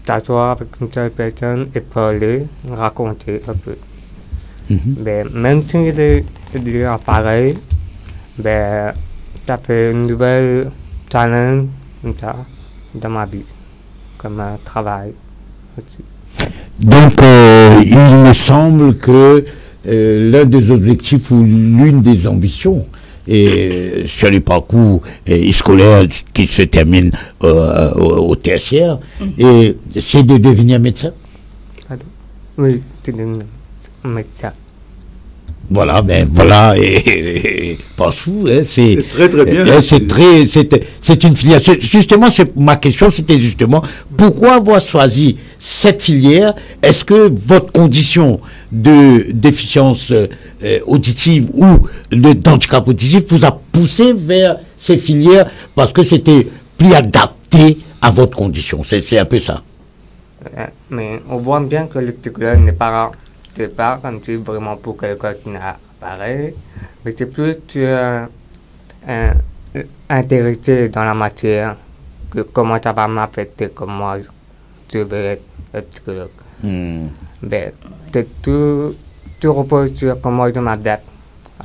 s'asseoir avec une seule personne et parler, raconter un peu. Ben, même si je dirais pareil, ben, ça fait une nouvelle challenge dans ma vie, comme un travail aussi. Donc, il me semble que l'un des objectifs ou l'une des ambitions sur les parcours scolaires qui se terminent au tertiaire, c'est de devenir médecin. Oui, c'est de devenir médecin. Voilà, et pense-vous, c'est très très bien. C'est une filière. Justement, ma question, c'était justement pourquoi avoir choisi cette filière? Est-ce que votre condition de déficience auditive ou d'handicap auditif vous a poussé vers ces filières parce que c'était plus adapté à votre condition? C'est un peu ça. Mais on voit bien que le psychologue n'est pas comme si vraiment pour quelqu'un qui n'a pareil, mais c'est plus intéressé dans la matière que comment ça va m'affecter, comment je vais être psychologue. Ben, tout repose sur comment je m'adapte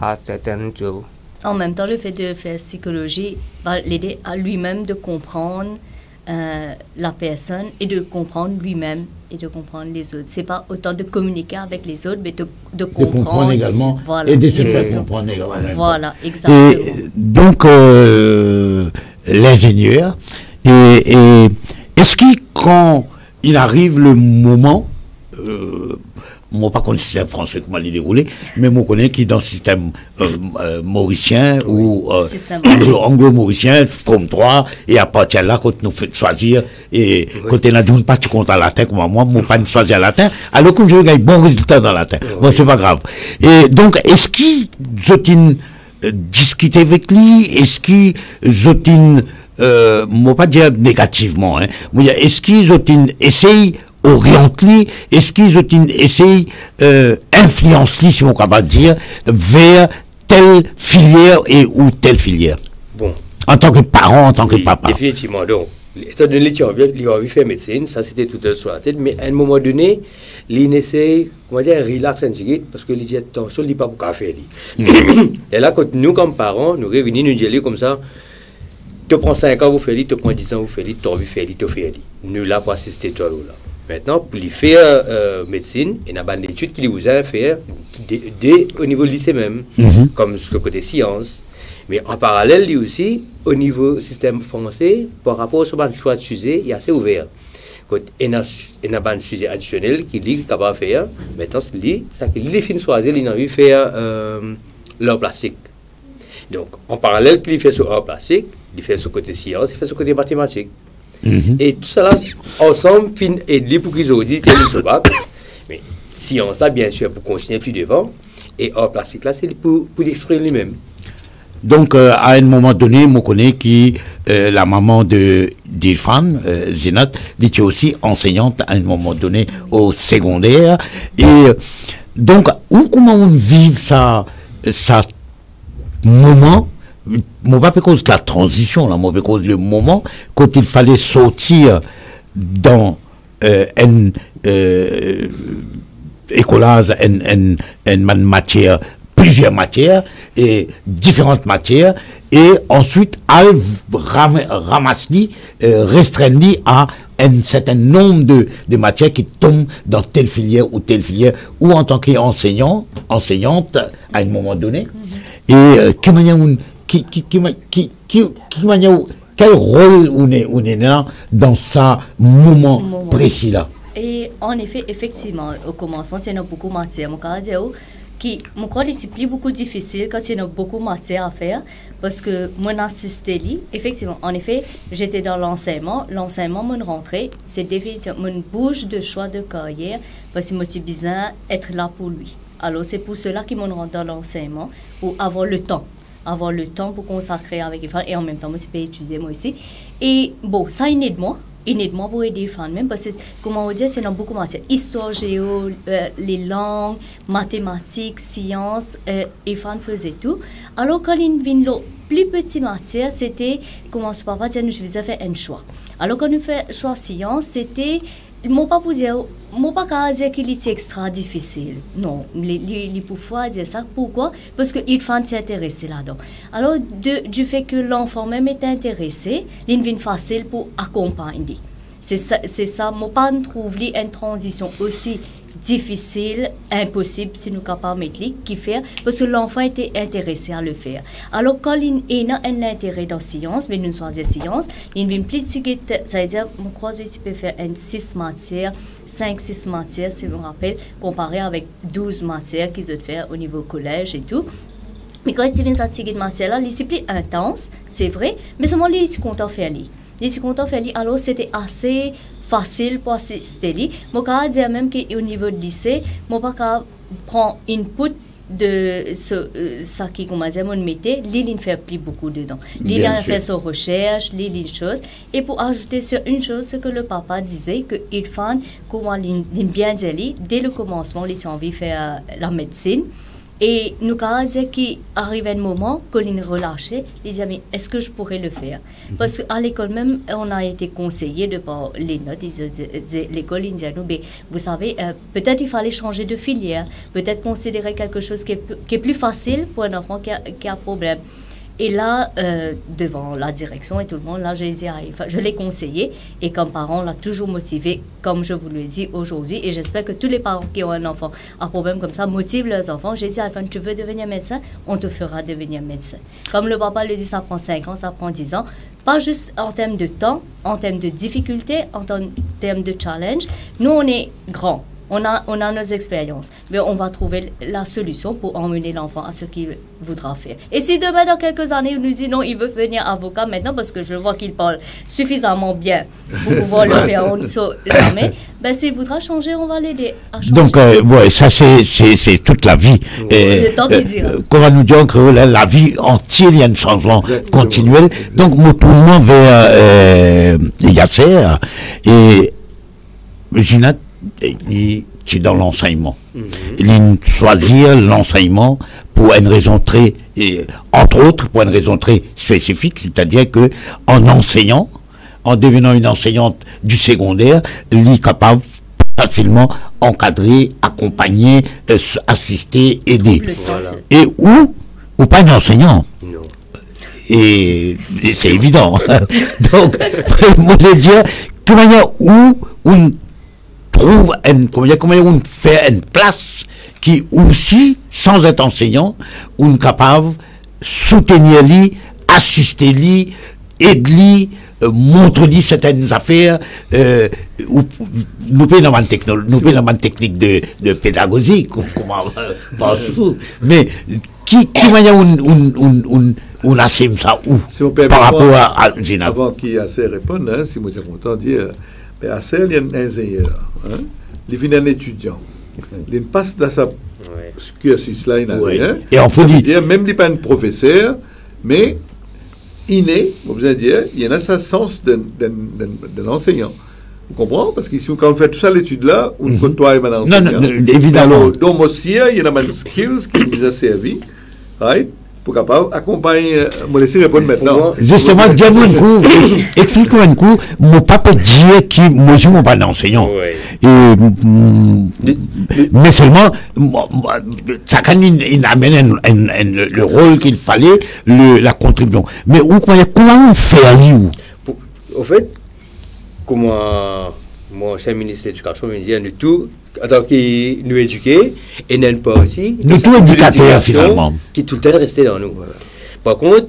à certaines choses. En même temps, le fait de faire psychologie va l'aider à lui-même de comprendre la personne et de comprendre lui-même et de comprendre les autres. C'est pas autant de communiquer avec les autres, mais de comprendre également, voilà, et de se faire comprendre également. Voilà, exactement. Et donc, l'ingénieur, et est-ce que quand il arrive le moment, moi pas connais le système français comment il est déroulé, mais moi connais qui dans le système mauricien ou anglo-mauricien, forme 3, et à partir de là, quand nous faisons choisir, et quand on a dit pas tu comptes en latin, comme moi pas choisir en latin, alors que je gagne bon résultat dans latin. Bon, c'est pas grave. Et donc, est-ce qu'il Zotine discuter avec lui, est-ce qu'il Zotine, moi pas dire négativement, est-ce qu'il Zotine essaye oriente-lui, est-ce qu'ils essayent influence-lui, si on peut dire, vers telle filière ou telle filière? Bon. En tant que parent, en tant que papa. Définitivement. Donc, étant donné qu'il a envie de faire médecine, ça c'était tout sur la tête, mais à un moment donné, il essaie, comment dire, relax un petit peu, parce que il dit attention, il n'est pas pour qu'à faire. Et là, quand nous, comme parents, nous réunissons, nous disons comme ça, tu prends 5 ans, vous faites, tu prends 10 ans, vous faites, tu as envie de faire, tu fais. Nous là pour assister toi là. Maintenant, pour lui faire médecine, il y a une étude qu'il vous a fait au niveau du lycée même, comme sur le côté sciences. Mais en parallèle, lui aussi, au niveau système français, par rapport au choix de sujet, il est assez ouvert. Quand il y a un sujet additionnel qu'il est capable de faire, maintenant, c'est qu'il définit choisir, il a envie de faire l'art plastique. Donc, en parallèle, qu'il fait sur l'art plastique, il fait sur le côté sciences, il fait sur le côté mathématiques. Et tout ça là, ensemble, fin aider pour qu'ils aient dit le bac. Mais science là, bien sûr, pour continuer plus devant. Et hors plastique là, c'est pour l'exprimer lui-même. Donc, à un moment donné, je connais qui la maman d'Irfan, Zinat, elle était aussi enseignante à un moment donné au secondaire. Et donc, comment on vit ça moment? Moi, pas cause de la transition, là, moi, cause le moment quand il fallait sortir dans une écolage, une matière, plusieurs matières et différentes matières, et ensuite ramasser, restreindre à un certain nombre de matières qui tombent dans telle filière, ou en tant qu'enseignante à un moment donné. Et quel rôle on est là dans ce moment précis là? Et en effet, effectivement, au commencement, c'est beaucoup de matière. qui, mon corps, c'est plus beaucoup difficile quand il y a beaucoup de matière à faire, parce que mon assisté, effectivement, en effet, j'étais dans l'enseignement, mon rentrée, c'est définitivement mon bouge de choix de carrière, parce que moi, j'ai besoin d'être là pour lui. Alors, c'est pour cela qu'ils m'ont rentré dans l'enseignement, pour avoir le temps pour consacrer avec les femmes, et en même temps, moi, je peux étudier moi aussi. Et bon, ça, il aide moi pour aider les femmes même, parce que, comment on dit, c'est dans beaucoup de matières. Histoire, géo, les langues, mathématiques, sciences, les femmes faisaient tout. Alors, quand ils viennent là, plus petite matière, c'était, comment ce papa dit, nous faisons faire un choix. Alors, quand nous faisons choix sciences, c'était, mon pas dire qu'il est extra difficile. Non, les pouvoir dire ça. Pourquoi? Parce qu'il faut s'intéresser là-dedans. Alors, du fait que l'enfant même est intéressé, il devient facile pour accompagner. C'est ça, mon pas trouve une transition aussi difficile, impossible, si nous sommes capables de mettre qui faire, parce que l'enfant était intéressé à le faire. Alors, quand il a un intérêt dans la science, mais nous sommes en science, il vient plus de ça veut dire, je crois que tu peux faire 6 matières, 5-6 matières, si je me rappelle, comparé avec 12 matières qu'ils ont fait au niveau collège et tout. Mais quand il vient de cette matière-là, c'est plus intense, c'est vrai, mais seulement il est content de faire. Il est content de faire, alors c'était assez facile pour assister. Moi, je dire même qu'au niveau du lycée, moi, je prends input de ça qui, comme je mon métier, il ne fait plus beaucoup dedans. Il a fait sa recherche, il chose. Et pour ajouter sur une chose, ce que le papa disait, qu'il fait, comment il bien dit, dès le commencement, il a envie de faire la médecine. Et nous avons dit qu'il arrive un moment qu'on est relâché, les amis, est-ce que je pourrais le faire? Parce qu'à l'école même, on a été conseillé de par les notes, l'école indienne, vous savez, peut-être il fallait changer de filière, peut-être considérer quelque chose qui est plus facile pour un enfant qui a un problème. Et là, devant la direction et tout le monde, là, je l'ai conseillé. Et comme parent, on l'a toujours motivé, comme je vous le dis aujourd'hui. Et j'espère que tous les parents qui ont un enfant à problème comme ça motivent leurs enfants. J'ai dit, Alphane, tu veux devenir médecin? On te fera devenir médecin. Comme le papa le dit, ça prend 5 ans, ça prend 10 ans. Pas juste en termes de temps, en termes de difficulté, en termes de challenge. Nous, on est grands. On a nos expériences, mais on va trouver la solution pour emmener l'enfant à ce qu'il voudra faire. Et si demain, dans quelques années, il nous dit non, il veut devenir avocat maintenant parce que je vois qu'il parle suffisamment bien pour pouvoir le faire, on ne sait jamais, ben s'il voudra changer, on va l'aider à changer. Donc, ouais, ça c'est toute la vie. Le temps qu'il dira. Comment nous dit en créole, la vie entière, il y a un changement continuel. Donc, nous tournons vers Yasser et Ginat. Il est dans l'enseignement. Il choisit l'enseignement pour une raison très, entre autres, pour une raison très spécifique, c'est-à-dire que en enseignant, en devenant une enseignante du secondaire, il est capable facilement encadrer, accompagner, assister, aider. Voilà. Et ou pas un enseignant. Non. Et c'est évident. Donc, moi je veux dire, comment il y a où on trouve comment on fait une place qui aussi, sans être enseignant, on est capable de soutenir lui, assister lui, aider lui, montrer certaines affaires, nous payons une technique de pédagogie, mais qui manière on assume ça où par rapport à Ginat? Avant qu'il assez réponde, hein, si moi j'ai content de dire, mais assez il y a un ingénieur, hein, il finit un étudiant, il passe dans sa cursus là, il n'a rien. Et on peut dire, même il n'est pas un professeur, mais inné, vous allez dire, il y en a ce sens d'un enseignant. Vous comprenez? Parce qu'ici, quand on fait tout ça, l'étude-là, on côtoie un enseignant. Non, évidemment. Donc, aussi, il y en a des skills qui nous ont servi, right? Pour capable accompagner, me laisser répondre maintenant. Justement, dis-moi un coup, explique-moi un coup, mon papa dit que moi je ne suis pas un enseignant. Mais seulement, ça quand il amène le rôle qu'il fallait, la contribution. Mais comment on fait lui? En fait, comme mon cher ministre de l'Éducation me dit, nous tous, en tant que nous éduqués, et n'en pas aussi. Nous tous éducateurs finalement. Qui tout le temps resté dans nous. Voilà. Par contre,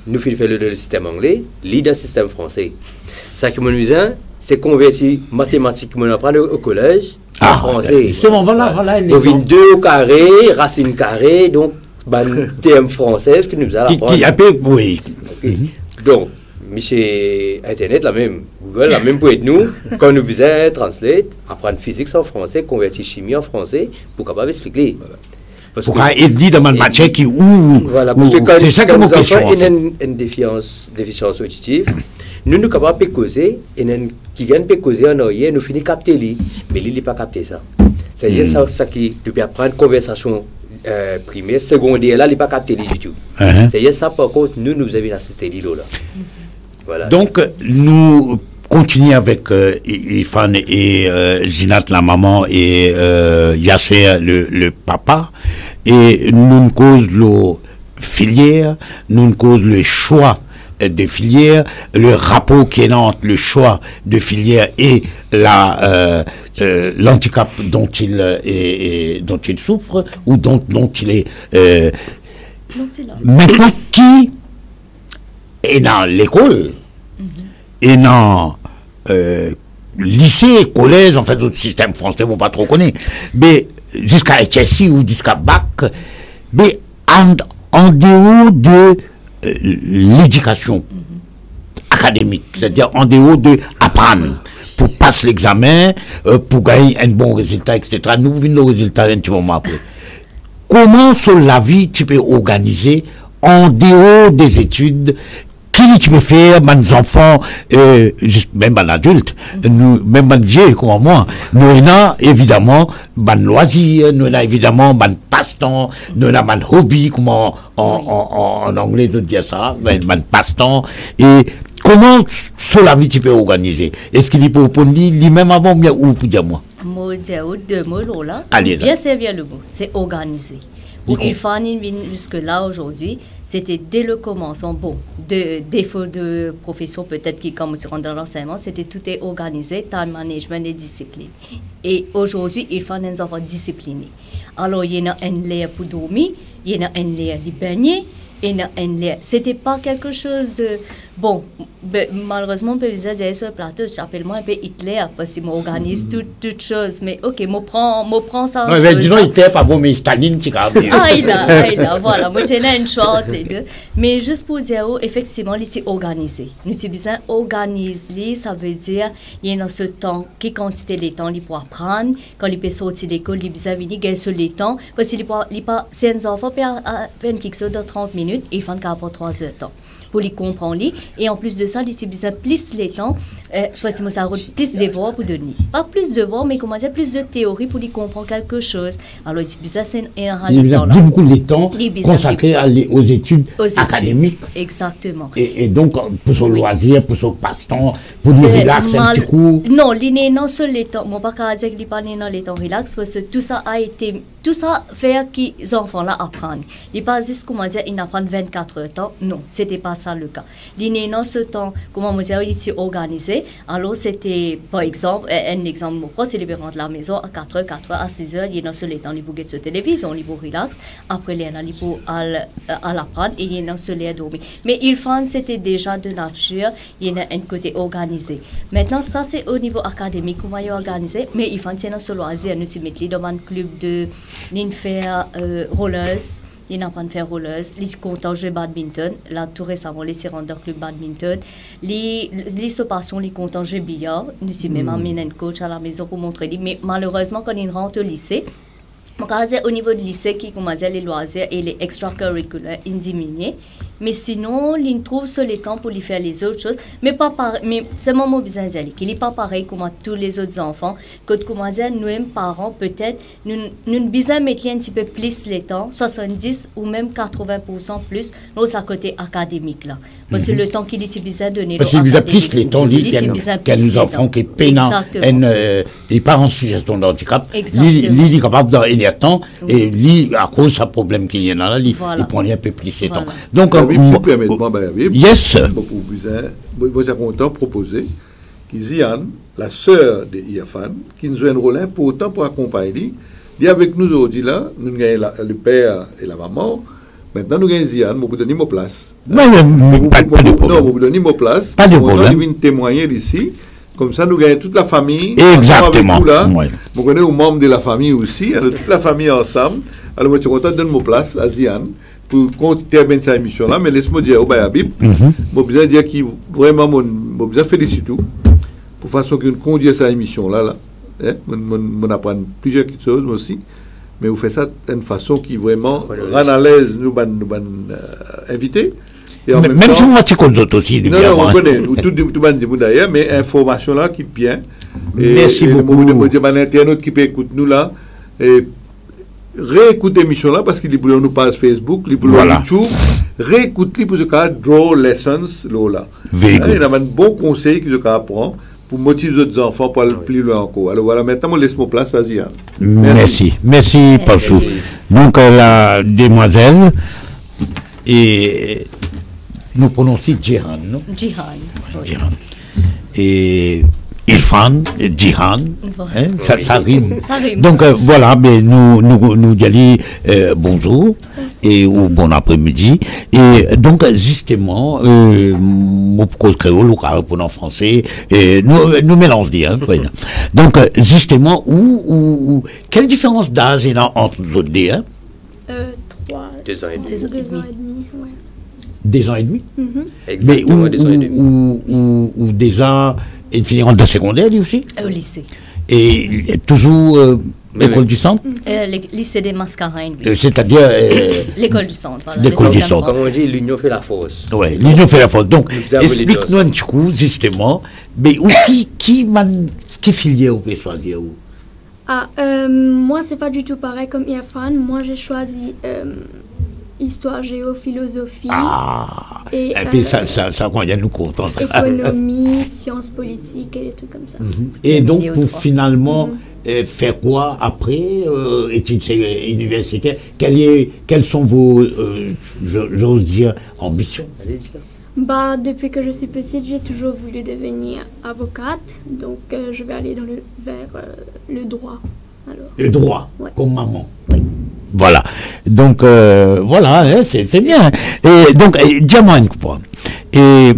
nous faisons le système anglais, leader système français. Ça qui me dit, c'est converti mathématiquement, on apprend au collège, en français. Justement, voilà un exemple. 2 au carré, racine carrée, donc, terme français que nous allons apprendre. Qui a peu, oui. Okay. Donc, chez Internet, la même, Google, la même pour être nous, quand nous faisons translate, apprendre physique en français, convertir chimie en français, pour capable expliquer. Parce qu'il dit dans ma matière qui voilà, parce que quand, c'est ça que mon question. Il y a une déficience auditive, nous sommes capables de causer, et qui gagne de causer en oreille, nous finissons capter lui, mais lui, il n'est pas capté ça. C'est-à-dire ça qui peut apprendre conversation primaire, secondaire, là, il n'est pas capté du tout. C'est-à-dire ça, par contre, nous avons assisté l'îlot là. Voilà. Donc, nous continuons avec Ifan et Zinat, la maman, et Yasser, le papa, et nous cause le filière, nous cause le choix des filières, le rapport qui est entre le choix de filière et l'handicap dont il souffre ou dont il est. Maintenant, qui est dans l'école et dans lycée, collège, en fait, d'autres systèmes français, on ne pas trop connaître, mais jusqu'à HSI ou jusqu'à Bac, mais en dehors de l'éducation académique, c'est-à-dire en dehors de apprendre pour passer l'examen, pour gagner un bon résultat, etc. Nous venons le résultat un petit moment après. Comment sur la vie tu peux organiser en dehors des études? Qui tu peux faire, mes enfants, même les adultes, même les vieux comme moi, nous avons évidemment des loisirs, nous avons évidemment des passe-temps, nous avons des hobbies, comme en anglais je dis ça, des passe-temps. Et comment sur la vie tu peux organiser? Est-ce qu'il peut répondre lui-même avant ou pour dire moi? Moi, deux mots là. Allez, bien servir le mot, c'est organiser. Pour qu'il fasse jusque-là aujourd'hui, c'était dès le commencement. Bon, de défaut de profession peut-être qui commence dans l'enseignement, c'était tout est organisé, time management et discipline. Et aujourd'hui, il faut des enfants disciplinés. Alors, il y en a un l'air pour dormir, il y en a un l'air de baigner, il y en a un l'air. C'était pas quelque chose de... Bon, malheureusement, on peut dire sur le plateau, j'appelle-moi un peu Hitler parce qu'il m'organise toutes choses. Mais ok, je prends ça. Non, mais disons, Hitler, pas bon, mais Staline, tu as il a, voilà. Moi, c'est une chose, les deux. Mais juste pour dire, effectivement, il s'est organisé. Nous sommes besoin organiser, ça veut dire, il y a ce temps, quelle quantité de temps il peut apprendre, quand il peut sortir de l'école, il peut venir gagner sur les temps. Parce que c'est un enfant, il peut faire quelque chose de 30 minutes, il faut qu'il ait 3 heures de temps. Pour les comprendre. Et en plus de ça, il y a plus les temps, parce que ça a plus de devoirs pour donner. Pas plus de devoirs, mais comment dire, plus de théorie pour les comprendre quelque chose. Alors, il y a beaucoup de temps consacré aux études académiques. Exactement. Et donc, pour son loisir, pour son passe-temps, pour lui relaxer un petit coup. Non, il n'est pas sur les temps. Moi, pas dire qu'il n'est pas dans les temps relax, parce que tout ça a été. Tout ça fait que les enfants-là apprennent. Il n'est pas juste, comment dire, ils apprennent 24 heures de temps. Non, ce n'était pas ça le cas. Il n'est pas ce temps, comment dire, il s'est organisé. Alors, c'était, par exemple, un exemple, moi, c'est les parents de la maison à 4 heures, à 6 heures, il y a sur les temps, il faut sur la télévision, il faut relax. Après, il y a pour à l'apprendre et il y a sur les dormir. Mais il faut, c'était déjà de nature, il y a un côté organisé. Maintenant, ça, c'est au niveau académique, comment il est organisé, mais il faut, c'est dans ce loisir, nous, si mettons dans un club de faire rolleuse, ils n'apprennent à faire rolleuse, ils comptent jouer badminton, là tout récemment ils se rendent dans le club badminton, ils se passent, ils comptent jouer billard, nous sommes même amené un coach à la maison pour montrer, mais malheureusement quand ils rentrent au lycée, au niveau du lycée, qui commence les loisirs et les extracurriculaires, ils diminuent. Mais sinon, ils trouvent sur les temps pour lui faire les autres choses. Mais c'est mon mot bizarre, qu'il n'est pas pareil comme tous les autres enfants. Quand nous, parents, peut-être, nous besoin mettre un petit peu plus les temps, 70 ou même 80% plus, dans sa côté académique. Là. Parce que le temps qu'il est besoin de donner. Parce qu'il y a plus les temps, il y a nos enfants qui peinent, les parents en situation de handicap, il est capable de temps et lui, à cause de ce problème qu'il y a là, il prend un peu plus de temps. Donc, yes. Vous êtes content de proposer qu'Iziane, la sœur de Iafan, qui nous joue un rôle important pour accompagner. Il est avec nous aujourd'hui là, nous avons le père et la maman. Maintenant, nous avons Iziane, vous donnez mon place. Non, pas de problème. Non, vous donnez mon place. Pas de problème. Nous venons témoigner ici Comme ça, nous gagnons toute la famille. Exactement. Avec nous, là. Ouais. Vous connaissez aux membres de la famille aussi. Alors, toute la famille ensemble. Alors, moi, je suis content de donner mon place à Zian pour continuer cette émission-là. Mais laisse-moi dire au Bayabib, je besoin dire qu'il vraiment, je besoin féliciter tout pour façon qu'on conduise cette émission-là. Là. On apprend plusieurs choses aussi. Mais vous faites ça d'une façon qui vraiment rend à l'aise nous invités. Même si on va t'y connaître aussi. Non, on connaît. Tout le monde d'ailleurs, mais information là qui est bien. Merci beaucoup. L'internaute qui peut écouter nous là. Réécoute l'émission là parce qu'il est pour nous page Facebook, il est pour YouTube. Réécoute-les pour ce cas Draw Lessons là. Il y a un bon conseil que je apprends pour motiver les autres enfants pour aller plus loin encore. Alors voilà, maintenant on laisse mon place à Zian. Merci Pansou. Donc la demoiselle et nous prononçons Djihan, non? Djihan. Et Irfan, Djihan, Voilà. ça rime. Ça rime. Donc voilà, mais nous disons bonjour et ou bon après-midi. Et donc justement, mon cause créole ou pour en français, nous mélangeons bien. Donc justement, quelle différence d'âge il y a entre les autres deux? 2 ans et demi. 2 ans et demi. Ouais. 2 ans et demi. Mais Exactement, 2 ans et demi. ou déjà une fille de secondaire lui aussi. Au lycée. Et toujours l'école du centre. Le lycée des Mascareines, oui. C'est-à-dire L'école du centre. Voilà, l'école du le système centre. Comme on dit, l'union fait la force. Oui, l'union fait la force. Donc, Nous avons les explique-nous un petit coup, justement, mais qui filière vous pouvez choisir où? Moi, c'est pas du tout pareil comme Irfan. Moi, j'ai choisi histoire, géo, philosophie. Et puis ça quand il y a nous contents. Économie, sciences politiques et des trucs comme ça. Et donc, pour finalement faire quoi après, études universitaires, quelles sont vos, j'ose dire, ambitions? Allez dire. Bah, depuis que je suis petite, j'ai toujours voulu devenir avocate. Donc, je vais aller vers le droit. Alors. Le droit, Ouais. comme maman. Oui. Voilà. Donc, voilà, hein, c'est bien. Et donc, dis-moi une fois. Et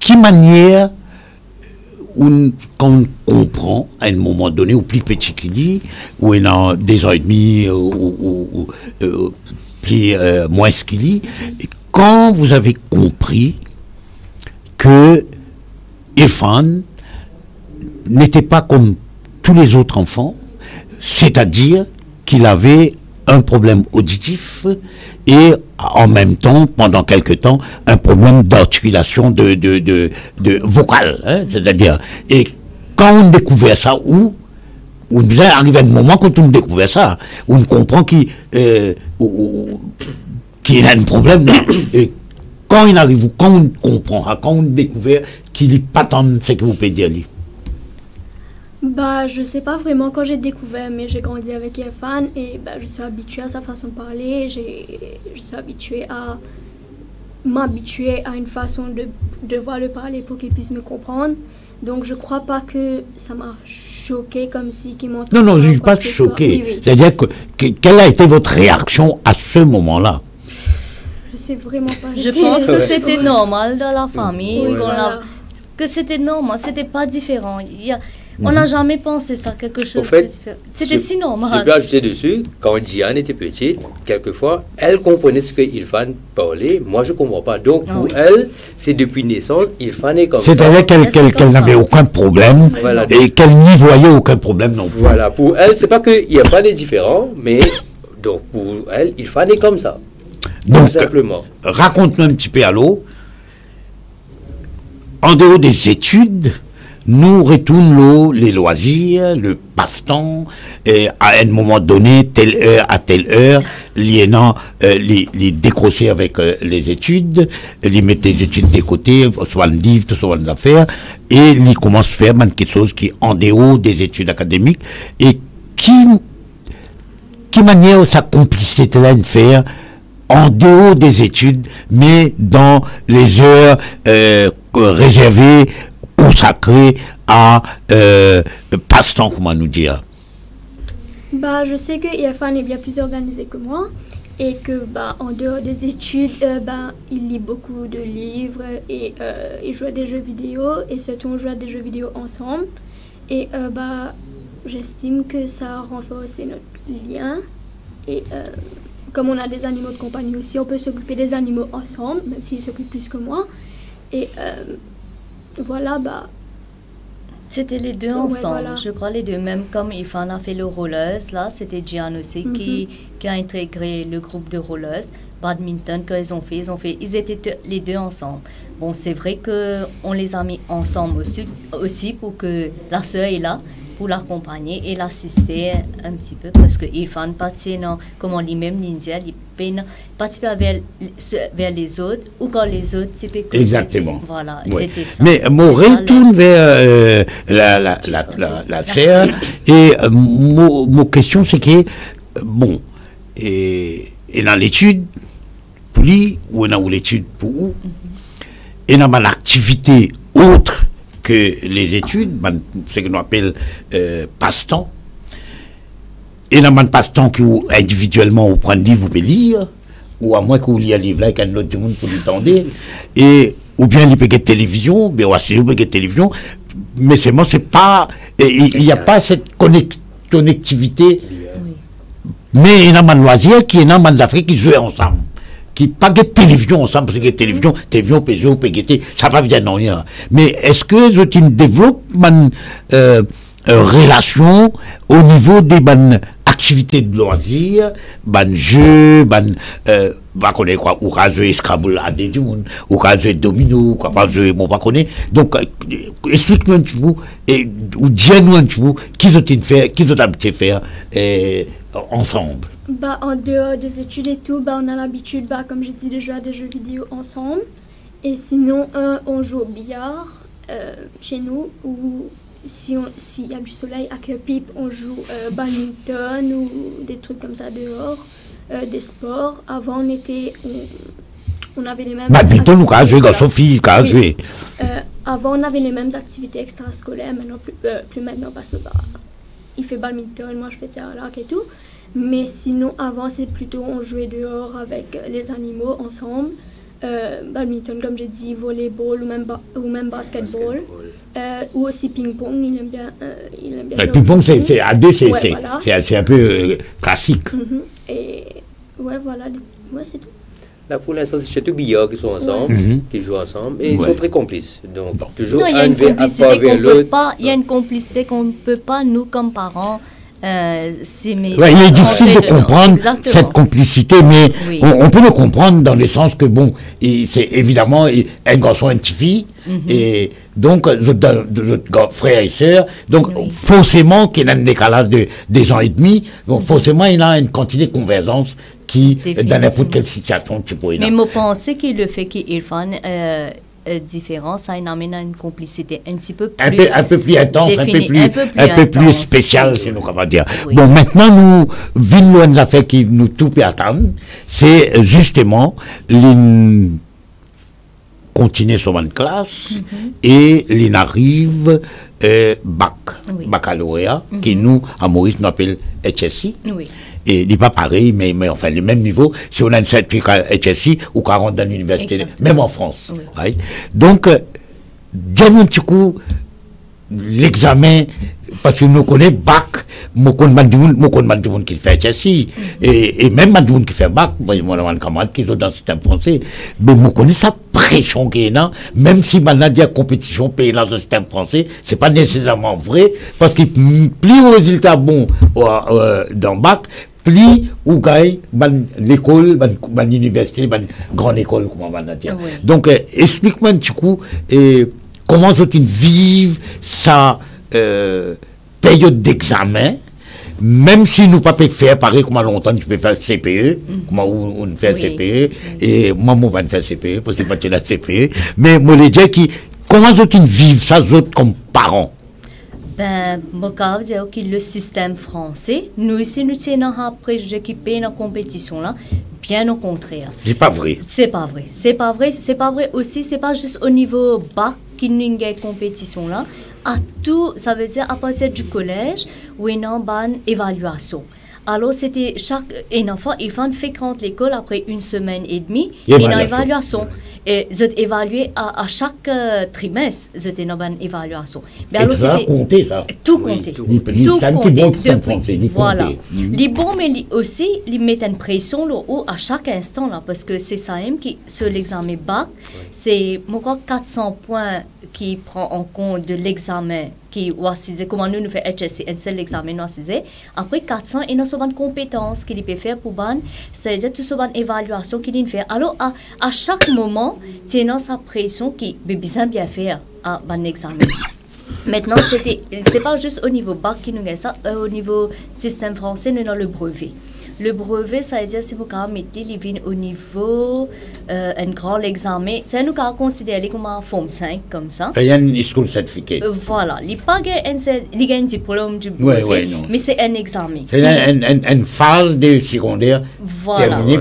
qui manière, quand on comprend, à un moment donné, au plus petit qu'il dit, ou il a 2 ans et demi, ou plus moins ce qu'il dit, quand vous avez compris que Irfan n'était pas comme tous les autres enfants, c'est-à-dire qu'il avait un problème auditif et en même temps, pendant quelque temps, un problème d'articulation de vocale, hein, c'est-à-dire, et quand on découvrait ça, on nous arrive à un moment quand on découvrait ça, on comprend qu'il a un problème, et quand il arrive, quand on comprend, quand on découvre qu'il n'est pas tant ce que vous pouvez dire. Bah, je sais pas vraiment quand j'ai découvert, mais j'ai grandi avec Irfan et bah, je suis habituée à sa façon de parler. Je suis habituée à m'habituer à une façon de devoir le parler pour qu'il puisse me comprendre. Donc, je crois pas que ça m'a choqué comme si qu'il m'entendait. Non, je ne suis pas choqué. Oui. C'est-à-dire quelle a été votre réaction à ce moment-là? Je sais vraiment pas. Je pense que c'était normal dans la famille. Oui, voilà. Que c'était normal, c'était pas différent. On n'a jamais pensé ça, quelque chose Au fait, de différent. C'était si normal. Je peux ajouter dessus, quand Diane était petite, quelquefois, elle comprenait ce que Irfan parlait, moi je ne comprends pas. Donc pour elle, c'est depuis naissance, Irfan est comme ça. C'est-à-dire qu'elle n'avait aucun problème Voilà. et qu'elle n'y voyait aucun problème non plus. Voilà, pour elle, c'est pas que Irfan est différent, mais donc pour elle, Irfan est comme ça. Donc, tout simplement. Raconte-nous un petit peu à l'eau. En dehors des études, nous retournons les loisirs, le passe-temps, à un moment donné, telle heure à telle heure, les décrocher avec les études, les mettre les études de côté, soit le livre, soit les affaires, et ils commencent à faire quelque chose qui est en dehors des études académiques, et qui manière sa complicité-là de faire en dehors des études, mais dans les heures réservées, consacrées à passe-temps, comment nous dire. Bah, je sais que Irfan est bien plus organisé que moi. et que en dehors des études, il lit beaucoup de livres et il joue à des jeux vidéo et surtout on joue à des jeux vidéo ensemble et j'estime que ça renforce notre lien et comme on a des animaux de compagnie aussi, on peut s'occuper des animaux ensemble, même s'il s'occupe plus que moi et voilà, c'était les deux ensemble, voilà. Je crois les deux, même comme Irfan a fait le rolleuse, là c'était Gian aussi qui a intégré le groupe de rolleuse, badminton ils étaient les deux ensemble. Bon, c'est vrai qu'on les a mis ensemble aussi pour que la sœur est là, pour l'accompagner et l'assister un petit peu, parce que Irfan participe, comme on dit même l'India, il participe vers les autres, ou quand les autres typiques. Exactement. Voilà, ouais. C'était ça. Mais mon retourne vers la sœur, et mon question c'est que, bon, et dans l'étude, pour lui, ou dans l'étude pour où, et dans l'activité autre que les études, ce que nous appelle passe-temps. Et dans le passe-temps que vous, individuellement, vous prenez livre, vous pouvez lire, ou à moins que vous liez un livre là, qu'un autre monde pour l'entendre, et ou bien il peut get télévision, bien aussi, vous pouvez get télévision, mais c'est pas, il n'y a pas cette connectivité, mais il y a un loisir qui est dans les Afrique qui jouent ensemble. Qui pas de télévision ensemble, parce que télévision, PGO, PGT, ça va bien non rien. Mais est-ce que je développe une relation au niveau des activités de loisirs, jeux, pas connaître quoi, ou jouer Scrabble à des monde, ou jouer domino, ou pas jouer, bon, pas connaître. Donc, explique-moi un petit peu, ou dis-nous un petit peu, qui ont habitué faire ensemble. En dehors des études et tout, on a l'habitude, comme j'ai dit, de jouer à des jeux vidéo ensemble. Et sinon, on joue au billard chez nous, ou s'il y a du soleil à Kerpip, on joue badminton ou des trucs comme ça dehors, des sports. Avant, on avait les mêmes... Badminton, ou jouer dans Sophie, jouer. Avant, on avait les mêmes activités extrascolaires, maintenant plus maintenant, parce que il fait badminton, moi je fais tir à l'arc et tout. Mais sinon, avant, c'est plutôt on jouait dehors avec les animaux ensemble. Badminton, comme j'ai dit, volleyball ou même basketball. Ou aussi ping-pong, il aime bien. Le ping-pong, c'est un peu classique. Et ouais, voilà, c'est tout. Là, pour l'instant, c'est surtout billard qui sont ensemble, qui jouent ensemble, et ils sont très complices. Donc, toujours il y a une complicité qu'on peut pas, il y a une complicité qu'on ne peut pas, nous, comme parents, il est difficile de comprendre cette complicité, mais on peut le comprendre dans le sens que, bon, c'est évidemment un garçon et une fille, et donc, frères et sœurs, donc forcément qu'il y a un décalage de 2 ans et demi, donc forcément il y a une quantité de convergence qui, dans n'importe quelle situation, tu peux. Mais moi, je pense qu'il le fait qu'Irfan différent, ça amène à une complicité un petit peu plus un peu plus intense, un peu plus spécial, c'est nous comment dire. Oui. Bon, maintenant nous venons une affaire qui nous tout peut attendre, c'est justement continuer sur une classe et arrive baccalauréat qui nous à Maurice nous appelle HSI. Oui. Et il n'est pas pareil, mais enfin, le même niveau, si on a une certificat HSI ou 40 dans l'université, même en France. Oui. Right? Donc, dis-moi un petit coup, l'examen, parce que nous connaissons bac, nous connaissons qui fait HSI, et même nous qui fait bac, moi, mon camarade qui sont dans le système français, mais nous connaissons sa pression qui est là, même si maintenant il y a compétition payée dans le système français, c'est pas nécessairement vrai, parce que plus au résultat bon dans bac, plus ou gagne l'école, l'université, grande école, comment on va dire. Oui. Donc, explique-moi un petit coup, comment vous vivez sa période d'examen, même si nous ne pouvons pas faire pareil comme longtemps, tu peux faire CPE, comment on fait CPE, et moi, je vais faire CPE, parce que je vais faire la CPE, mais moi, je dis comment vous vivez ça, comme parents? Moi, je veux dire que le système français, nous ici, nous sommes un préjugé qui paye la compétition là, bien au contraire. C'est pas vrai. C'est pas vrai. C'est pas vrai. C'est pas vrai aussi. C'est pas juste au niveau bac qu'il y a une compétition là. À tout, ça veut dire à partir du collège, où il y a une bonne évaluation. Alors, c'était chaque enfant, il fréquente l'école après 1 semaine et demie, Évaluation. et une évaluation. Et je évalué à chaque trimestre, je une évaluation. Mais Et tu vas compter ça. Tout Oui, compter. tout. Tout Ça qui compter. bon système français, il Voilà. compter. Les bons, mais aussi, ils mettent une pression là, à chaque instant, là, parce que c'est ça même qui, sur l'examen bac, c'est, moi, crois, 400 points qui prend en compte de l'examen, qui, comment nous faisons HSC, c'est l'examen, après 400, il y a une compétence qu'il peut faire pour ban, c'est une évaluation qu'il fait. Alors, à chaque moment, il y a sa pression qui peut bien faire à ban examen. Maintenant, c'est pas juste au niveau bac qui nous gagne ça, au niveau système français, nous avons le brevet. Le brevet, ça veut dire si vous mettez les vignes au niveau un grand examen, c'est nous considéré comme un forme 5 comme ça. Il y a une school certificate. Voilà, il n'y a pas un diplôme du brevet, Ouais, non. mais c'est un examen. C'est une phase de secondaire Voilà. terminée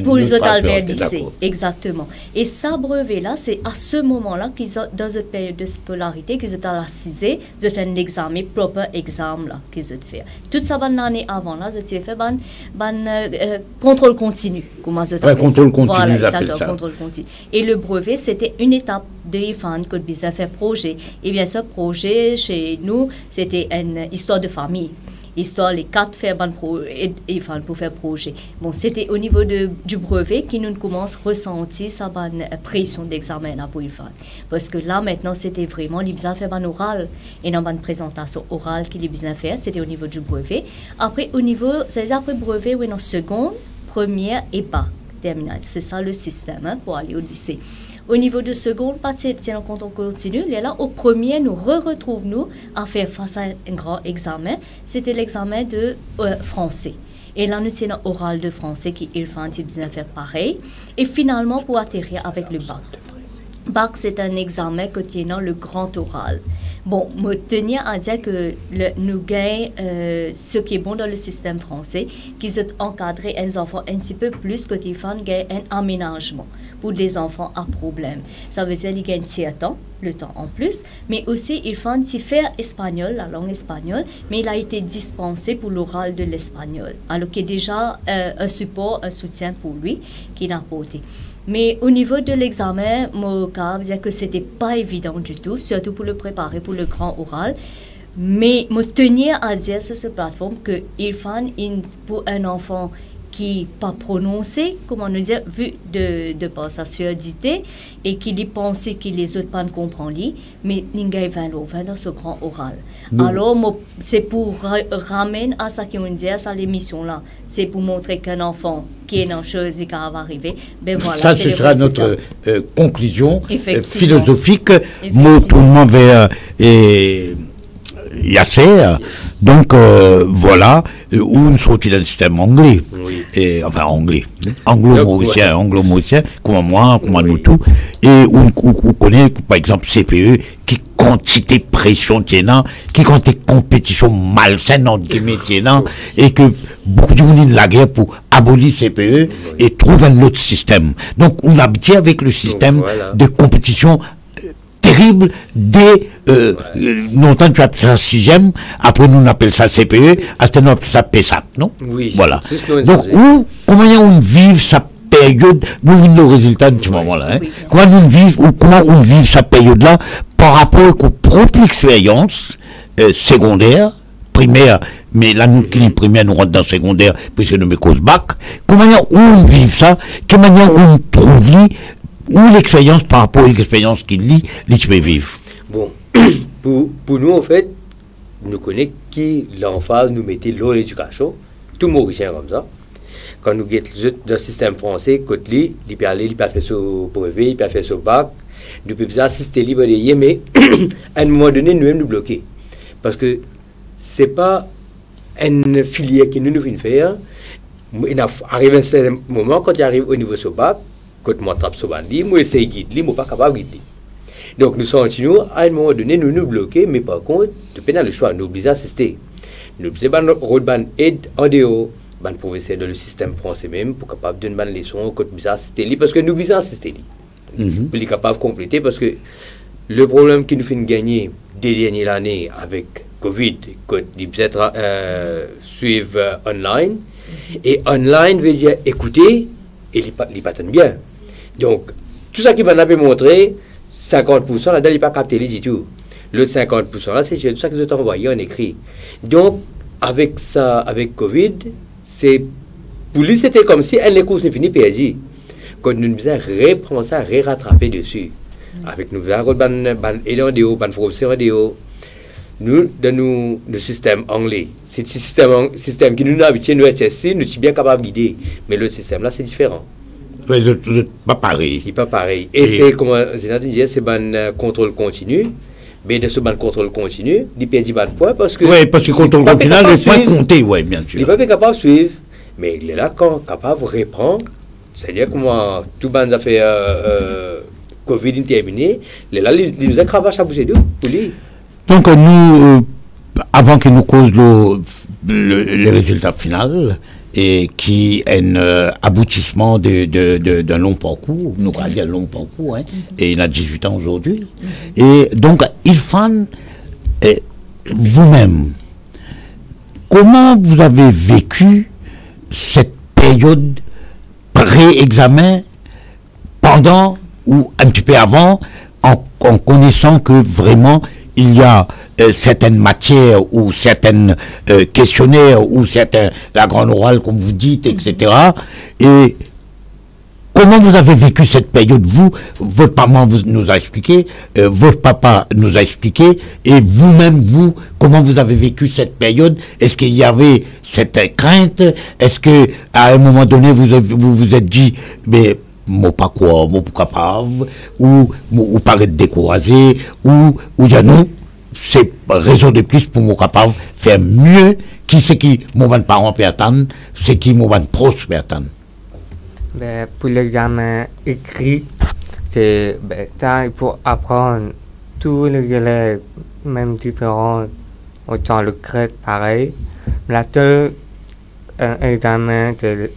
pour les autres phase de- vers lycée, d'accord. exactement. Et ça brevet-là, c'est à ce moment-là qu'ils ont, dans une période de scolarité, qu'ils ont à la 6e, de faire un examen, propre examen là, qu'ils ont fait. Toute ça, l'année avant, là, ils ont fait contrôle continu, comment je Ouais, contrôle continu, voilà, j'appelle exactement, ça. contrôle continu. Et le brevet, c'était une étape de IFAN que nous avons fait projet. Et bien sûr, projet, chez nous, c'était une histoire de famille. Histoire, les 4 faire pour faire projet. Bon, c'était au niveau du brevet qui nous commence à ressentir sa bonne pression d'examen là, pour IFAN. Parce que là, maintenant, c'était vraiment, les besoins faire oral. Et dans une présentation orale qu'il les besoin faire, c'était au niveau du brevet. Après, au niveau, c'est après brevet, oui, en seconde, première et bac terminale. C'est ça le système hein, pour aller au lycée. Au niveau de seconde, quand on continue, là, au premier, nous retrouvons à faire face à un grand examen. C'était l'examen de français. Et là, nous avons un oral de français qui il faut bien faire pareil. Et finalement, pour atterrir avec le bac. Bac, c'est un examen contenant le grand oral. Bon, je tenir à dire que nous gagnons ce qui est bon dans le système français, qu'ils ont encadré les enfants un petit peu plus que ils font un aménagement pour les enfants à problème. Ça veut dire qu'ils gagnent le temps en plus, mais aussi ils font faire espagnol, la langue espagnole, mais il a été dispensé pour l'oral de l'espagnol, alors qu'il y a déjà un support, un soutien pour lui qu'il a apporté. Mais au niveau de l'examen, mon cas veut dire que c'était pas évident du tout, surtout pour le préparer pour le grand oral. Mais je tenir à dire sur cette plateforme que il faut pour un enfant qui pas prononcé, comment nous dire, vu de par sa surdité, et qui lui pensait que les autres pas comprendre, mais n'ingay 20 dans ce grand oral. Alors, c'est pour ramener à ça qu'on dit, à l'émission là, c'est pour montrer qu'un enfant qui est dans chose et qui va arriver, ben voilà. Ça, ce sera notre conclusion philosophique. Mot tournement vers Yasser. Donc, voilà, où nous sommes dans le système anglais. Oui. Et, enfin, anglais. Anglo-mauricien, comme moi, comme nous tous. Et on connaît, par exemple, CPE, qui quantité de pression tiennant, qui quantité de compétition malsaine entre guillemets tiennant, et que beaucoup de monde de la guerre pour abolir CPE et trouver un autre système. Donc, on habite avec le système voilà. de compétition terrible dès longtemps tu appelles ça 6e, après nous on appelle ça CPE, à ce moment on appelle ça PSAP, non? Oui. Voilà. Juste Donc comment on vit sa période, nous vivons le résultat de ce moment-là, hein? Oui. Comment on vit sa période-là par rapport aux propres expériences secondaires, primaires, mais là nous qui primaire nous rentre dans secondaire puisque nous me cause bac, comment on vit ça, quelle manière on trouve ou l'expérience par rapport à l'expérience qu'il lit, peut vivre. Bon, pour nous, en fait, nous connaissons qui l'emphase nous mettait l'eau l'éducation, tout mauricien comme ça. Quand nous guettons dans le système français, côté lui, il peut aller, il peut faire son brevet, il peut faire son bac, nous pouvons assister libre de mais à un moment donné, nous-mêmes nous bloquer. Parce que ce n'est pas une filière qui nous vient faire. Il arrive à un certain moment, quand il arrive au niveau de son bac, quand moi trappe ce bandit, moi essaye de guider, moi pas capable de guider. Donc nous sentons à un moment donné nous nous bloquer, mais par contre, tu peux pas le choix, nous obligons à assister. Nous obligons notre rôle d'aide en dehors, ban professeur dans le système français même pour capable de donner une leçon, quand nous assister parce que nous obligons à assister. Pour être capable de compléter parce que le problème qui nous fait gagner des dernières années avec Covid, ils peut-être suivent online. Et online veut dire écouter et ils pas bien. Donc, tout ça qui m'a montré, 50%, là-dedans, il n'est pas capté du tout. L'autre 50%, là, c'est tout ça qu'ils ont envoyé en écrit. Donc, avec ça, avec Covid, pour lui, c'était comme si elle les courses n'est fini perdu. Quand nous devons reprendre ça, rattraper dessus. Avec nous, nous, dans le système anglais, c'est le système qui nous a habitué, nous sommes bien capables de guider. Mais l'autre système là, c'est différent. Oui, c'est pas pareil. Il n'est pas pareil. Et c'est comme c'est un contrôle continu. Mais de ce contrôle continu, il perd du point parce que. Oui, parce que contrôle continu, le point compté, oui, bien sûr. Il n'est pas capable de suivre. Mais il est là quand capable de répondre. C'est-à-dire comment tout le monde a fait Covid terminé. Il est là, il nous a cravaché à bouger d'où pour lui. Donc, nous, avant que nous cause les résultats finaux, et qui est un aboutissement d'un long parcours, nous allons dire long parcours, hein, et il a 18 ans aujourd'hui. Et donc, Irfan, vous-même, comment vous avez vécu cette période pré-examen, pendant ou un petit peu avant, en connaissant que vraiment il y a certaines matières ou certains questionnaires ou la grande orale comme vous dites, etc. Et comment vous avez vécu cette période? Votre maman nous a expliqué, votre papa nous a expliqué, et vous-même, comment vous avez vécu cette période? Est-ce qu'il y avait cette crainte? Est-ce que à un moment donné vous vous êtes dit, mais moi pas quoi, moi pas capable, ou paraître découragé, ou dire non, c'est raison de plus pour moi capable faire mieux qui c'est qui mon parent peut attendre, c'est qui mon proche peut attendre. Ben, pour l'examen écrit, c'est il faut apprendre tous les élèves, même différents, autant le grec pareil. La seule examen que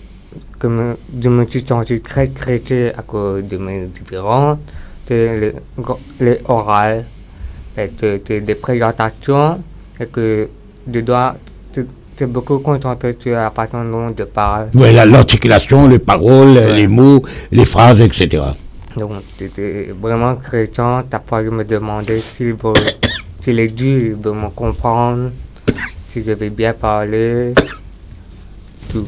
je me suis senti très crêté à cause de mes différences, c'est les orales, des présentations, et que je dois c'est beaucoup concentré sur la façon dont je parle. Oui, l'articulation, les paroles, les mots, les phrases, etc. Donc, c'était vraiment crétant. Parfois, je me demandais s'il est dû de me comprendre, si je vais bien parler, tout.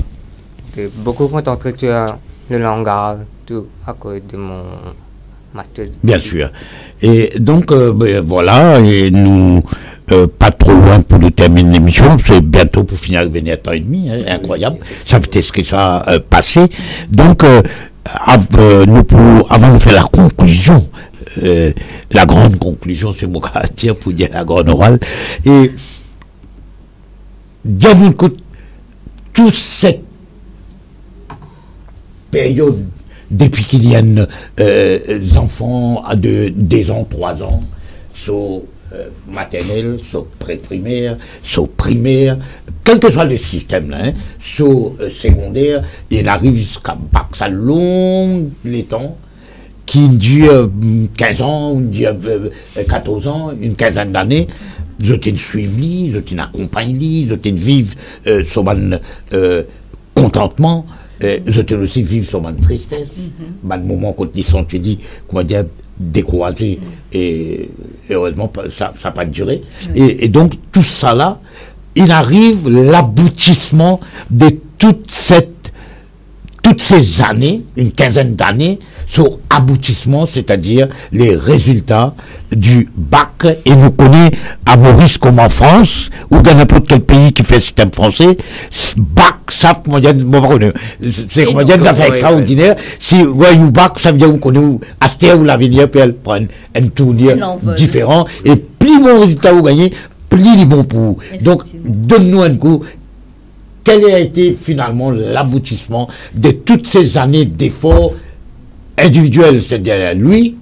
J'étais beaucoup concentré sur le langage, tout, à cause de mon maths. Bien sûr. Et donc, voilà, et nous... pas trop loin pour nous terminer l'émission, c'est bientôt pour finir le 20 ans et demi, hein, incroyable, ça veut dire ce que ça a passé. Donc, avant de faire la conclusion, la grande conclusion, c'est mon caractère pour dire la grande orale, et diable écoute, toute cette période, depuis qu'il y a des enfants de 2 ans, 3 ans, maternelle, soit pré-primaire, soit primaire, quel que soit le système, là, hein, soit secondaire, il arrive jusqu'à bac, ça long les temps, qui dure 15 ans, ou dure 14 ans, une quinzaine d'années, je t'ai suivi, je t'ai accompagné, je t'ai vivre sur mon contentement, je t'ai aussi vivre sur mon tristesse, mon moment quand ils sont, tu dis, comment dire, découragé, et heureusement ça n'a pas duré, et donc tout ça là, il arrive l'aboutissement de toutes ces années, une quinzaine d'années, sur aboutissement, c'est-à-dire les résultats du bac, et nous connaissons à Maurice comme en France, ou dans n'importe quel pays qui fait le système français, bac, ça, c'est comment dire, une affaire extraordinaire. Si vous voyez bac, ça veut dire qu'on connaît Astère ou l'avenir, puis elle prend un tournure différent, et plus bon résultat vous gagnez, plus il est bon pour vous. Donc, donne-nous un coup. Quel a été finalement l'aboutissement de toutes ces années d'efforts individuels, c'est-à-dire lui,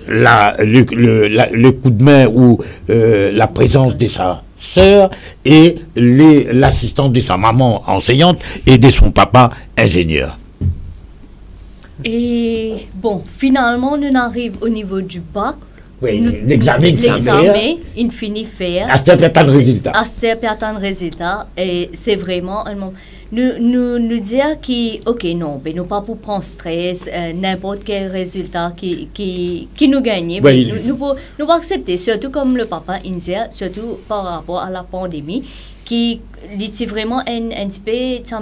le coup de main ou la présence de sa sœur et l'assistance de sa maman enseignante et de son papa ingénieur. Et bon, finalement, on arrive au niveau du bac. Oui, l'examen, il finit faire. À ce perdre résultat. À ce perdre résultat. Et c'est vraiment un moment. Nous dire que, ok, non, mais nous pas pour prendre stress, n'importe quel résultat qui nous gagne. Oui. Nous pouvons accepter, surtout comme le papa indien, surtout par rapport à la pandémie, qui est vraiment un petit peu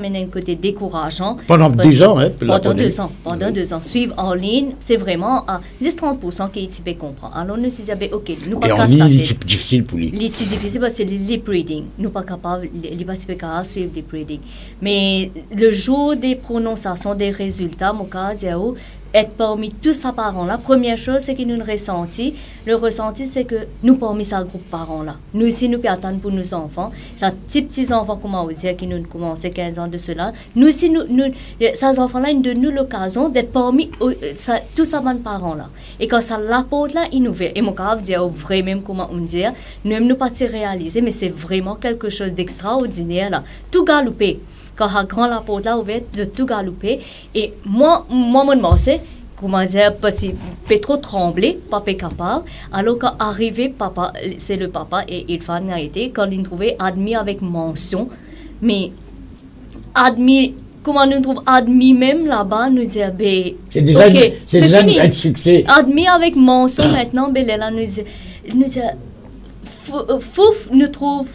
un côté décourageant. Pendant 2 ans, hein? Pendant 2 ans. Suivre en ligne, c'est vraiment à 10-30% qui est peu comprend. Alors nous disons, ok, nous pas capables. Et en ligne, c'est difficile pour lui. C'est difficile parce que c'est le lip reading. Nous pas capables, les pas capables de suivre le lip reading. Mais le jour des prononciations, des résultats, mon cas, être parmi tous ces parents-là, première chose, c'est que nous le ressenti. Le ressenti, c'est que nous, parmi ces groupes parents-là, nous ici, nous pouvons attendre pour nos enfants. Ces petits enfants, comment on dit, qui nous commencent 15 ans de cela. Nous ici, ces enfants-là, ils nous donnent l'occasion d'être parmi tous ces parents-là. Et quand ça l'apporte là, ils nous verront. Et mon cas, vous dire vrai même, comment on dit, nous pas réaliser, mais c'est vraiment quelque chose d'extraordinaire là. Tout galopé. Quand la grande la porte là ouverte, de tout galoper. Et moi, c'est comment dire, parce que trop tremblé, papa capable. Alors quand arrivé, papa, c'est le papa et il a été, quand il trouvait admis avec mention, mais admis, comment nous trouve admis même là-bas, nous dit, ben, c'est déjà, okay, c'est déjà un succès. Admis avec mention maintenant, ben là, nous dit, Fouf nous trouve,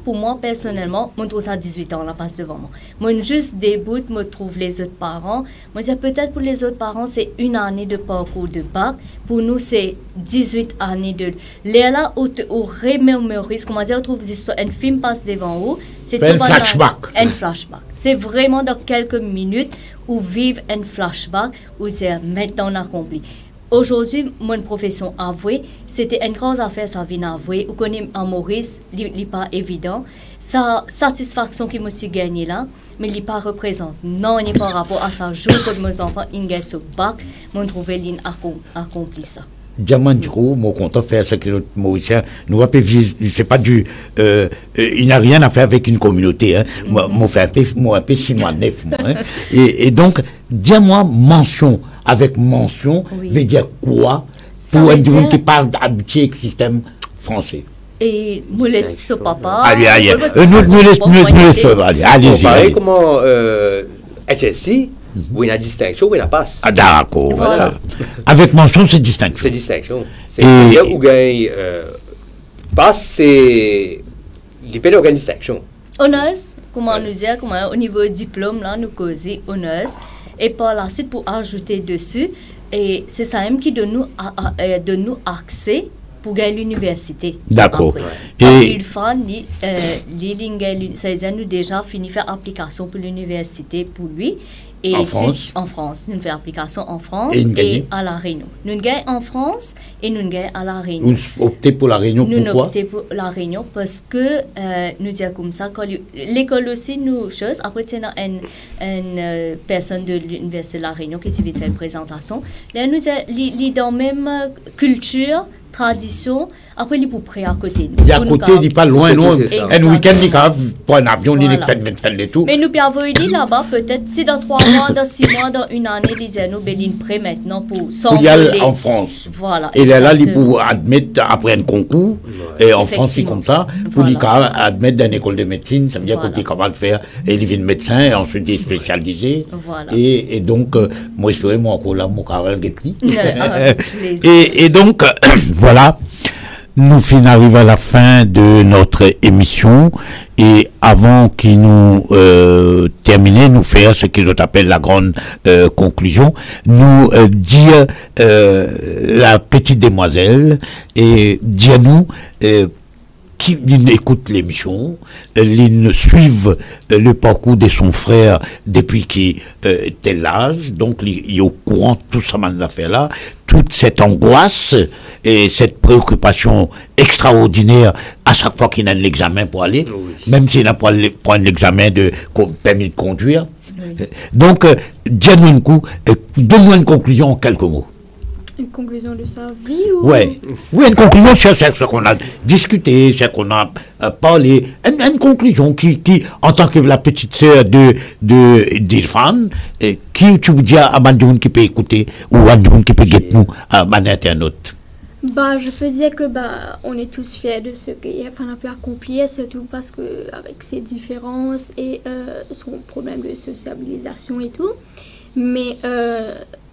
pour moi personnellement, je trouve ça à 18 ans, là, passe devant moi. Moi, juste débute, je trouve les autres parents. Moi, peut-être pour les autres parents, c'est 1 année de parcours de bac. Pour nous, c'est 18 années de. Là, où remémorise, comment dire, on trouve un film passe devant vous. C'est un flashback. Un flashback. C'est vraiment dans quelques minutes où vivre un flashback, où c'est maintenant accompli. Aujourd'hui, mon profession avouée, c'était une grande affaire, ça vient avouer. Vous connaissez en Maurice, ce n'est pas évident. Sa satisfaction qui m'a gagné là, mais il n'est pas représente. Non, il n'est pas rapport à ça. Jour que mes enfants ont gagné ce bac, je trouve qu'il accompli ça. Diamant du coup, mon content faire ce que les Mauriciens, nous va c'est pas du, il n'a rien à faire avec une communauté, hein. Moi, fait un peu 6 mois 9 mois, hein. Et donc, dis-moi mention, avec mention, oui. Veut dire quoi pour un monde qui parle d'habitué avec le système français? Et nous laisse ce papa. Allez, nous laisse, allez-y. Pareil, comment, HSC, où il y a distinction, où il y a passe. Ah, d'accord. Voilà. Avec mention, c'est distinction. C'est distinction. C'est-à-dire où il passe, c'est. Il peut y distinction. Honneurs, comment nous dire, comment au niveau diplôme, là, nous causons honneurs. Et par la suite, pour ajouter dessus, et c'est ça même qui donne nous accès pour gagner l'université. D'accord. Et il faut ça nous déjà fini faire application pour l'université pour lui. Et en France. En France. Nous faisons application en France et à La Réunion. Nous gagnons en France et nous gagnons à La Réunion. Vous optez pour La Réunion, pourquoi? Nous optons pour La Réunion parce que nous disons comme ça, l'école aussi nous chose. Après, il y a une personne de l'Université de La Réunion qui s'est fait une présentation. Là, nous disons, dans la même culture, tradition, après il est pour près à côté. Il est à côté, il n'est pas loin, non. Un week-end, il prend un avion, il fait le tout. Mais nous pouvons dire là-bas, peut-être si dans 3 mois, dans 6 mois, dans 1 année, il disait nous, il est prêt maintenant pour s'envoler. Il y a en France. Voilà. Et là, il pour admettre après un concours, et en France, c'est comme ça, pour admettre dans une école de médecine, ça veut dire qu'il est capable de faire, et il devient médecin, et ensuite il est spécialisé. Voilà. Et donc, moi, j'espère, moi, encore là, mon carré, et donc, voilà, nous arrivons à la fin de notre émission et avant qu'il nous termine, nous faire ce qu'ils appellent la grande conclusion, nous dire la petite demoiselle et dire nous qui écoute l'émission, ils suivent le parcours de son frère depuis qu'il était l'âge, donc il est au courant de tout ça affaire-là, toute cette angoisse et cette préoccupation extraordinaire à chaque fois qu'il a un examen pour aller, oui. Même s'il n'a pas un examen de permis de conduire. Oui. Donc, donne-moi une conclusion en quelques mots. Une conclusion de sa vie ou... Oui, une conclusion sur ce qu'on a discuté, ce qu'on a parlé. Une conclusion qui, en tant que la petite sœur d'Irfan, qui tu veux dire à Bandoun qui peut écouter ou à Bandoun qui peut guetter nous à un internaute. Bah, je peux dire que on est tous fiers de ce qu'Irfan a pu accomplir, surtout parce que avec ses différences et son problème de sociabilisation et tout. Mais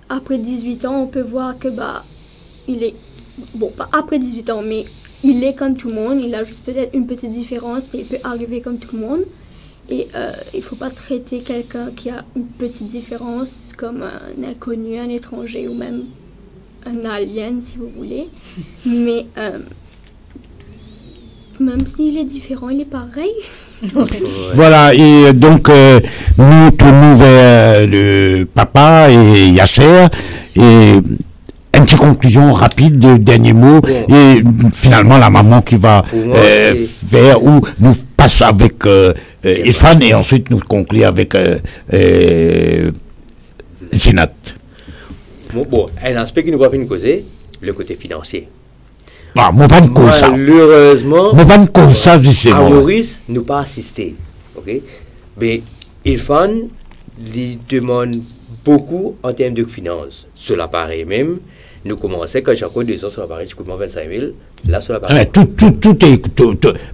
après 18 ans, on peut voir que il est bon, pas après 18 ans, mais il est comme tout le monde. Il a juste peut-être une petite différence, mais il peut arriver comme tout le monde. Et il faut pas traiter quelqu'un qui a une petite différence comme un inconnu, un étranger ou même un alien, si vous voulez. Mais même s'il est différent, il est pareil. Voilà, et donc nous tournons vers le papa et Yasser, et une petite conclusion rapide, dernier mot, et finalement la maman qui va faire, ou nous passe avec Irfan, et ensuite nous conclure avec Zinat. Bon, un aspect qui nous va faire causer, le côté financier. Ah, moi pas de cause ça. Malheureusement, moi pas de cause ça, justement. À Maurice, nous pas assisté. Ok? Mais Irfan lui demande beaucoup en termes de finances. Sur l'appareil même, nous commençons quand chaque 2 ans sur l'appareil, je coûte 25 000. Là, sur l'appareil. Tout est.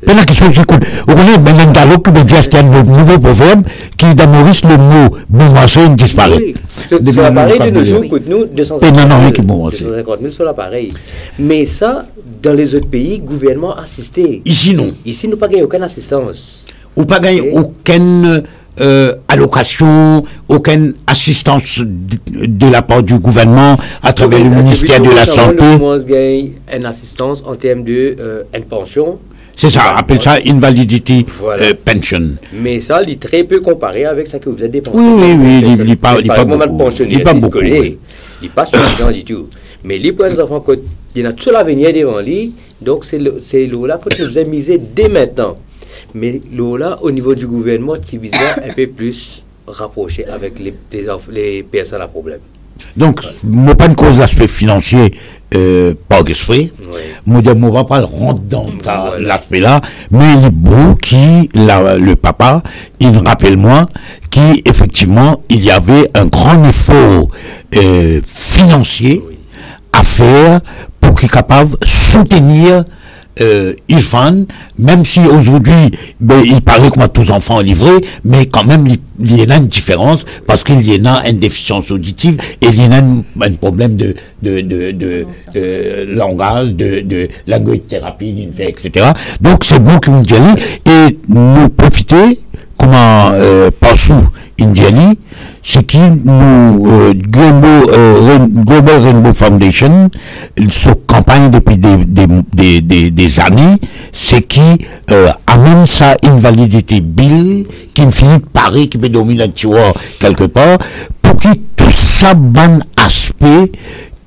Pendant que j'écoute, on connaît maintenant Gallo qui me dit qu'il y a un nouveau proverbe qui, dans Maurice, le mot bon marché disparaît. Oui, sur l'appareil de nos jours coûte nous 250 000 sur l'appareil. Mais ça, dans les autres pays, gouvernement assisté. Ici, non. Ici, nous pas gagné aucune assistance. Ou pas gagné aucune allocation, aucune assistance de la part du gouvernement à travers le ministère de la Santé. Nous gagne une assistance en termes de une pension. C'est ça, on appelle ça invalidity pension. Mais ça, il est très peu comparé avec ce que vous avez dépensé. Oui, il n'est pas beaucoup. Il n'est pas beaucoup. Il n'est pas suffisant du tout. Mais les pour les enfants, il y a tout l'avenir devant lui, donc c'est là que vous avez misé dès maintenant. Mais là, au niveau du gouvernement, qui vise un peu plus rapproché avec les personnes à problème. Donc, moi, pas une cause l'aspect financier, pas exprès. Moi, je ne vais pas rentrer dans l'aspect là, mais il est bon qui, le papa, il rappelle-moi qu'effectivement, il y avait un grand effort financier à faire pour qu'il soit capable de soutenir Irfan, même si aujourd'hui il paraît que tous les enfants sont livrés, mais quand même il y a une différence parce qu'il y a une déficience auditive et il y a un problème de langage, de language thérapie, etc. Donc c'est bon que nous disions et nous profiter comment partout Indiali, c'est qui nous Global Rainbow Foundation, se campagne depuis des années, c'est qui amène sa invalidité bill qui finit de parer, qui peut dominer un tiroir quelque part, pour que tout ça bon aspect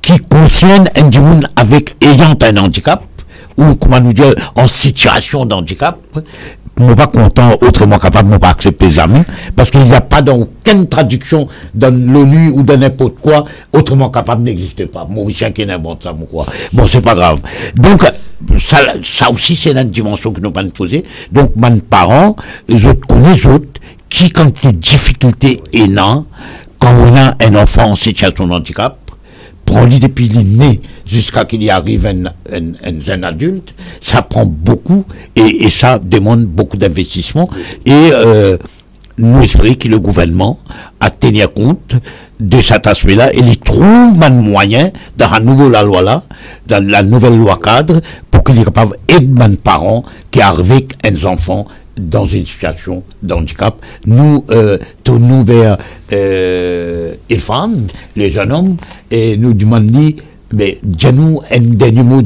qui concerne un monde avec ayant un handicap ou comment nous dire en situation d'handicap. Je ne suis pas content, autrement capable, je ne pas accepter jamais, parce qu'il n'y a pas aucune traduction dans l'ONU ou dans n'importe quoi, autrement capable n'existe pas. Mauricien qui invente ça, quoi. Bon, c'est pas grave. Donc, ça aussi, c'est une dimension que nous pas poser. Donc, mes parents, les autres connaissent les autres, qui, quand les difficultés énormes, quand on a un enfant en situation de handicap, prend-lui depuis qu'il est né jusqu'à qu'il y arrive un adulte, ça prend beaucoup et ça demande beaucoup d'investissement. Et nous espérons que le gouvernement a tenu compte de cet aspect-là et il trouve un moyen dans la nouvelle loi cadre pour qu'il soit capable d'aider les parents qui arrivent avec un enfant dans une situation de handicap. Nous tournons vers Irfan, le jeune homme, et nous demandons, mais dis-nous un dernier mot,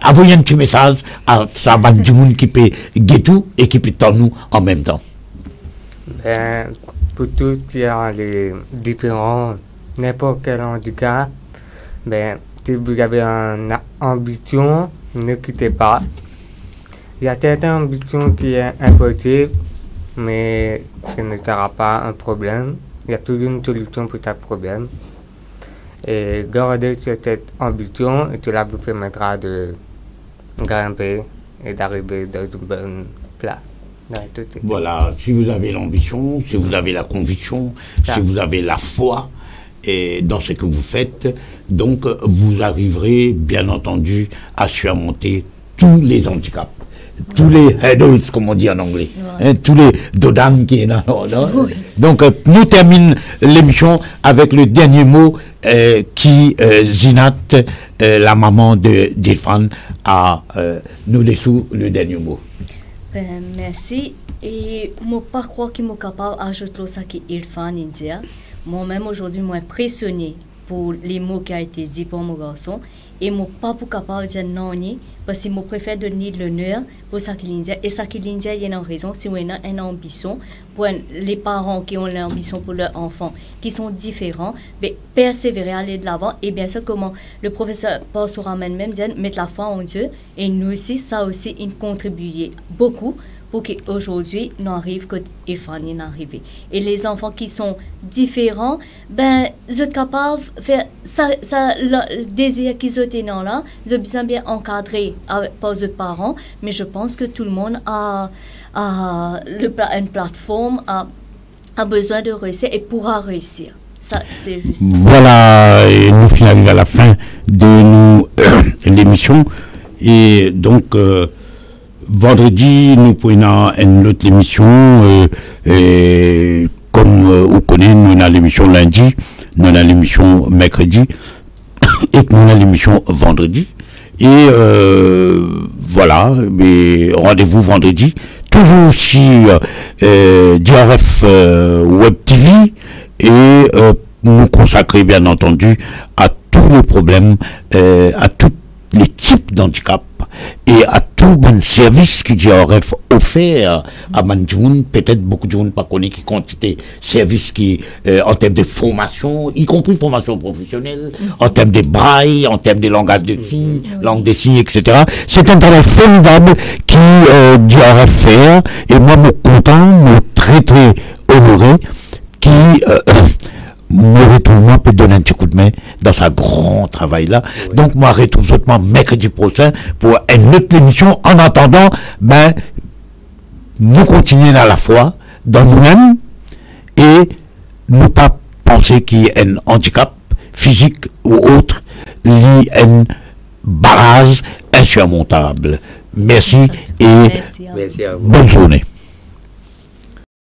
envoyez un petit message à ça du monde qui peut guetter et qui peut tendre nous en même temps. Ben, pour tous qui ont les différents, n'importe quel handicap, ben, si vous avez une ambition, ne quittez pas. Il y a certaines ambitions qui sont impossibles, mais ce ne sera pas un problème. Il y a toujours une solution pour ce problème. Et gardez sur cette ambition et cela vous permettra de grimper et d'arriver dans une bonne place. Voilà, si vous avez l'ambition, si vous avez la conviction, si vous avez la foi, dans ce que vous faites. Donc, vous arriverez, bien entendu, à surmonter tous les handicaps, tous les hurdles, comme on dit en anglais, tous les dodans qui est dans l'ordre. Donc, nous terminons l'émission avec le dernier mot qui, Zinat, la maman de Dilfan, a nous laissons le dernier mot. Merci. Et je ne pas croire qu'il est capable d'ajouter ça qui Irfan India. Moi-même, aujourd'hui, je suis impressionné pour les mots qui ont été dits par mon garçon. Et je ne suis pas capable de dire non, parce que je préfère donner l'honneur pour ça qu'il dit. Et ça qu'il dit, il y a une raison. Si on a une ambition, pour les parents qui ont l'ambition pour leurs enfants, qui sont différents, mais persévérer, aller de l'avant. Et bien sûr, comment le professeur Paul Souraman même dit, mettre la foi en Dieu. Et nous aussi, ça aussi, il contribue beaucoup pour qu'aujourd'hui, nous arrive que Irfan est arrivé. Et les enfants qui sont différents, ben, ils sont capables de faire ça le désir qu'ils ont là, ils sont bien encadrés par les parents, mais je pense que tout le monde a une plateforme, a besoin de réussir et pourra réussir. Ça, c'est juste. Voilà, et nous finissons à la fin de l'émission. Et donc, vendredi, nous prenons une autre émission. Comme vous connaissez, nous avons l'émission lundi, nous avons l'émission mercredi, et nous avons l'émission vendredi. Et voilà, mais rendez-vous vendredi, toujours sur DRF Web TV, et nous consacrer bien entendu à tous les problèmes, à tous les types d'handicap et à tout bon service que DRF offert à Manjoun. Peut-être beaucoup de gens ne connaissent pas quantité de services qui, en termes de formation, y compris formation professionnelle, en termes de braille, en termes de langage de signes, langue des signes, etc. C'est un travail formidable qui DRF fait, et moi, je suis content, je suis très très honoré, qui me retrouve, moi, peut donner un petit coup de main dans ce grand travail-là. Donc, moi, je retrouve seulement mercredi prochain pour une autre émission. En attendant, ben, nous continuons à la fois dans nous-mêmes et ne pas penser qu'il y a un handicap physique ou autre, il y a un barrage insurmontable. Merci et Merci à vous. Bonne journée.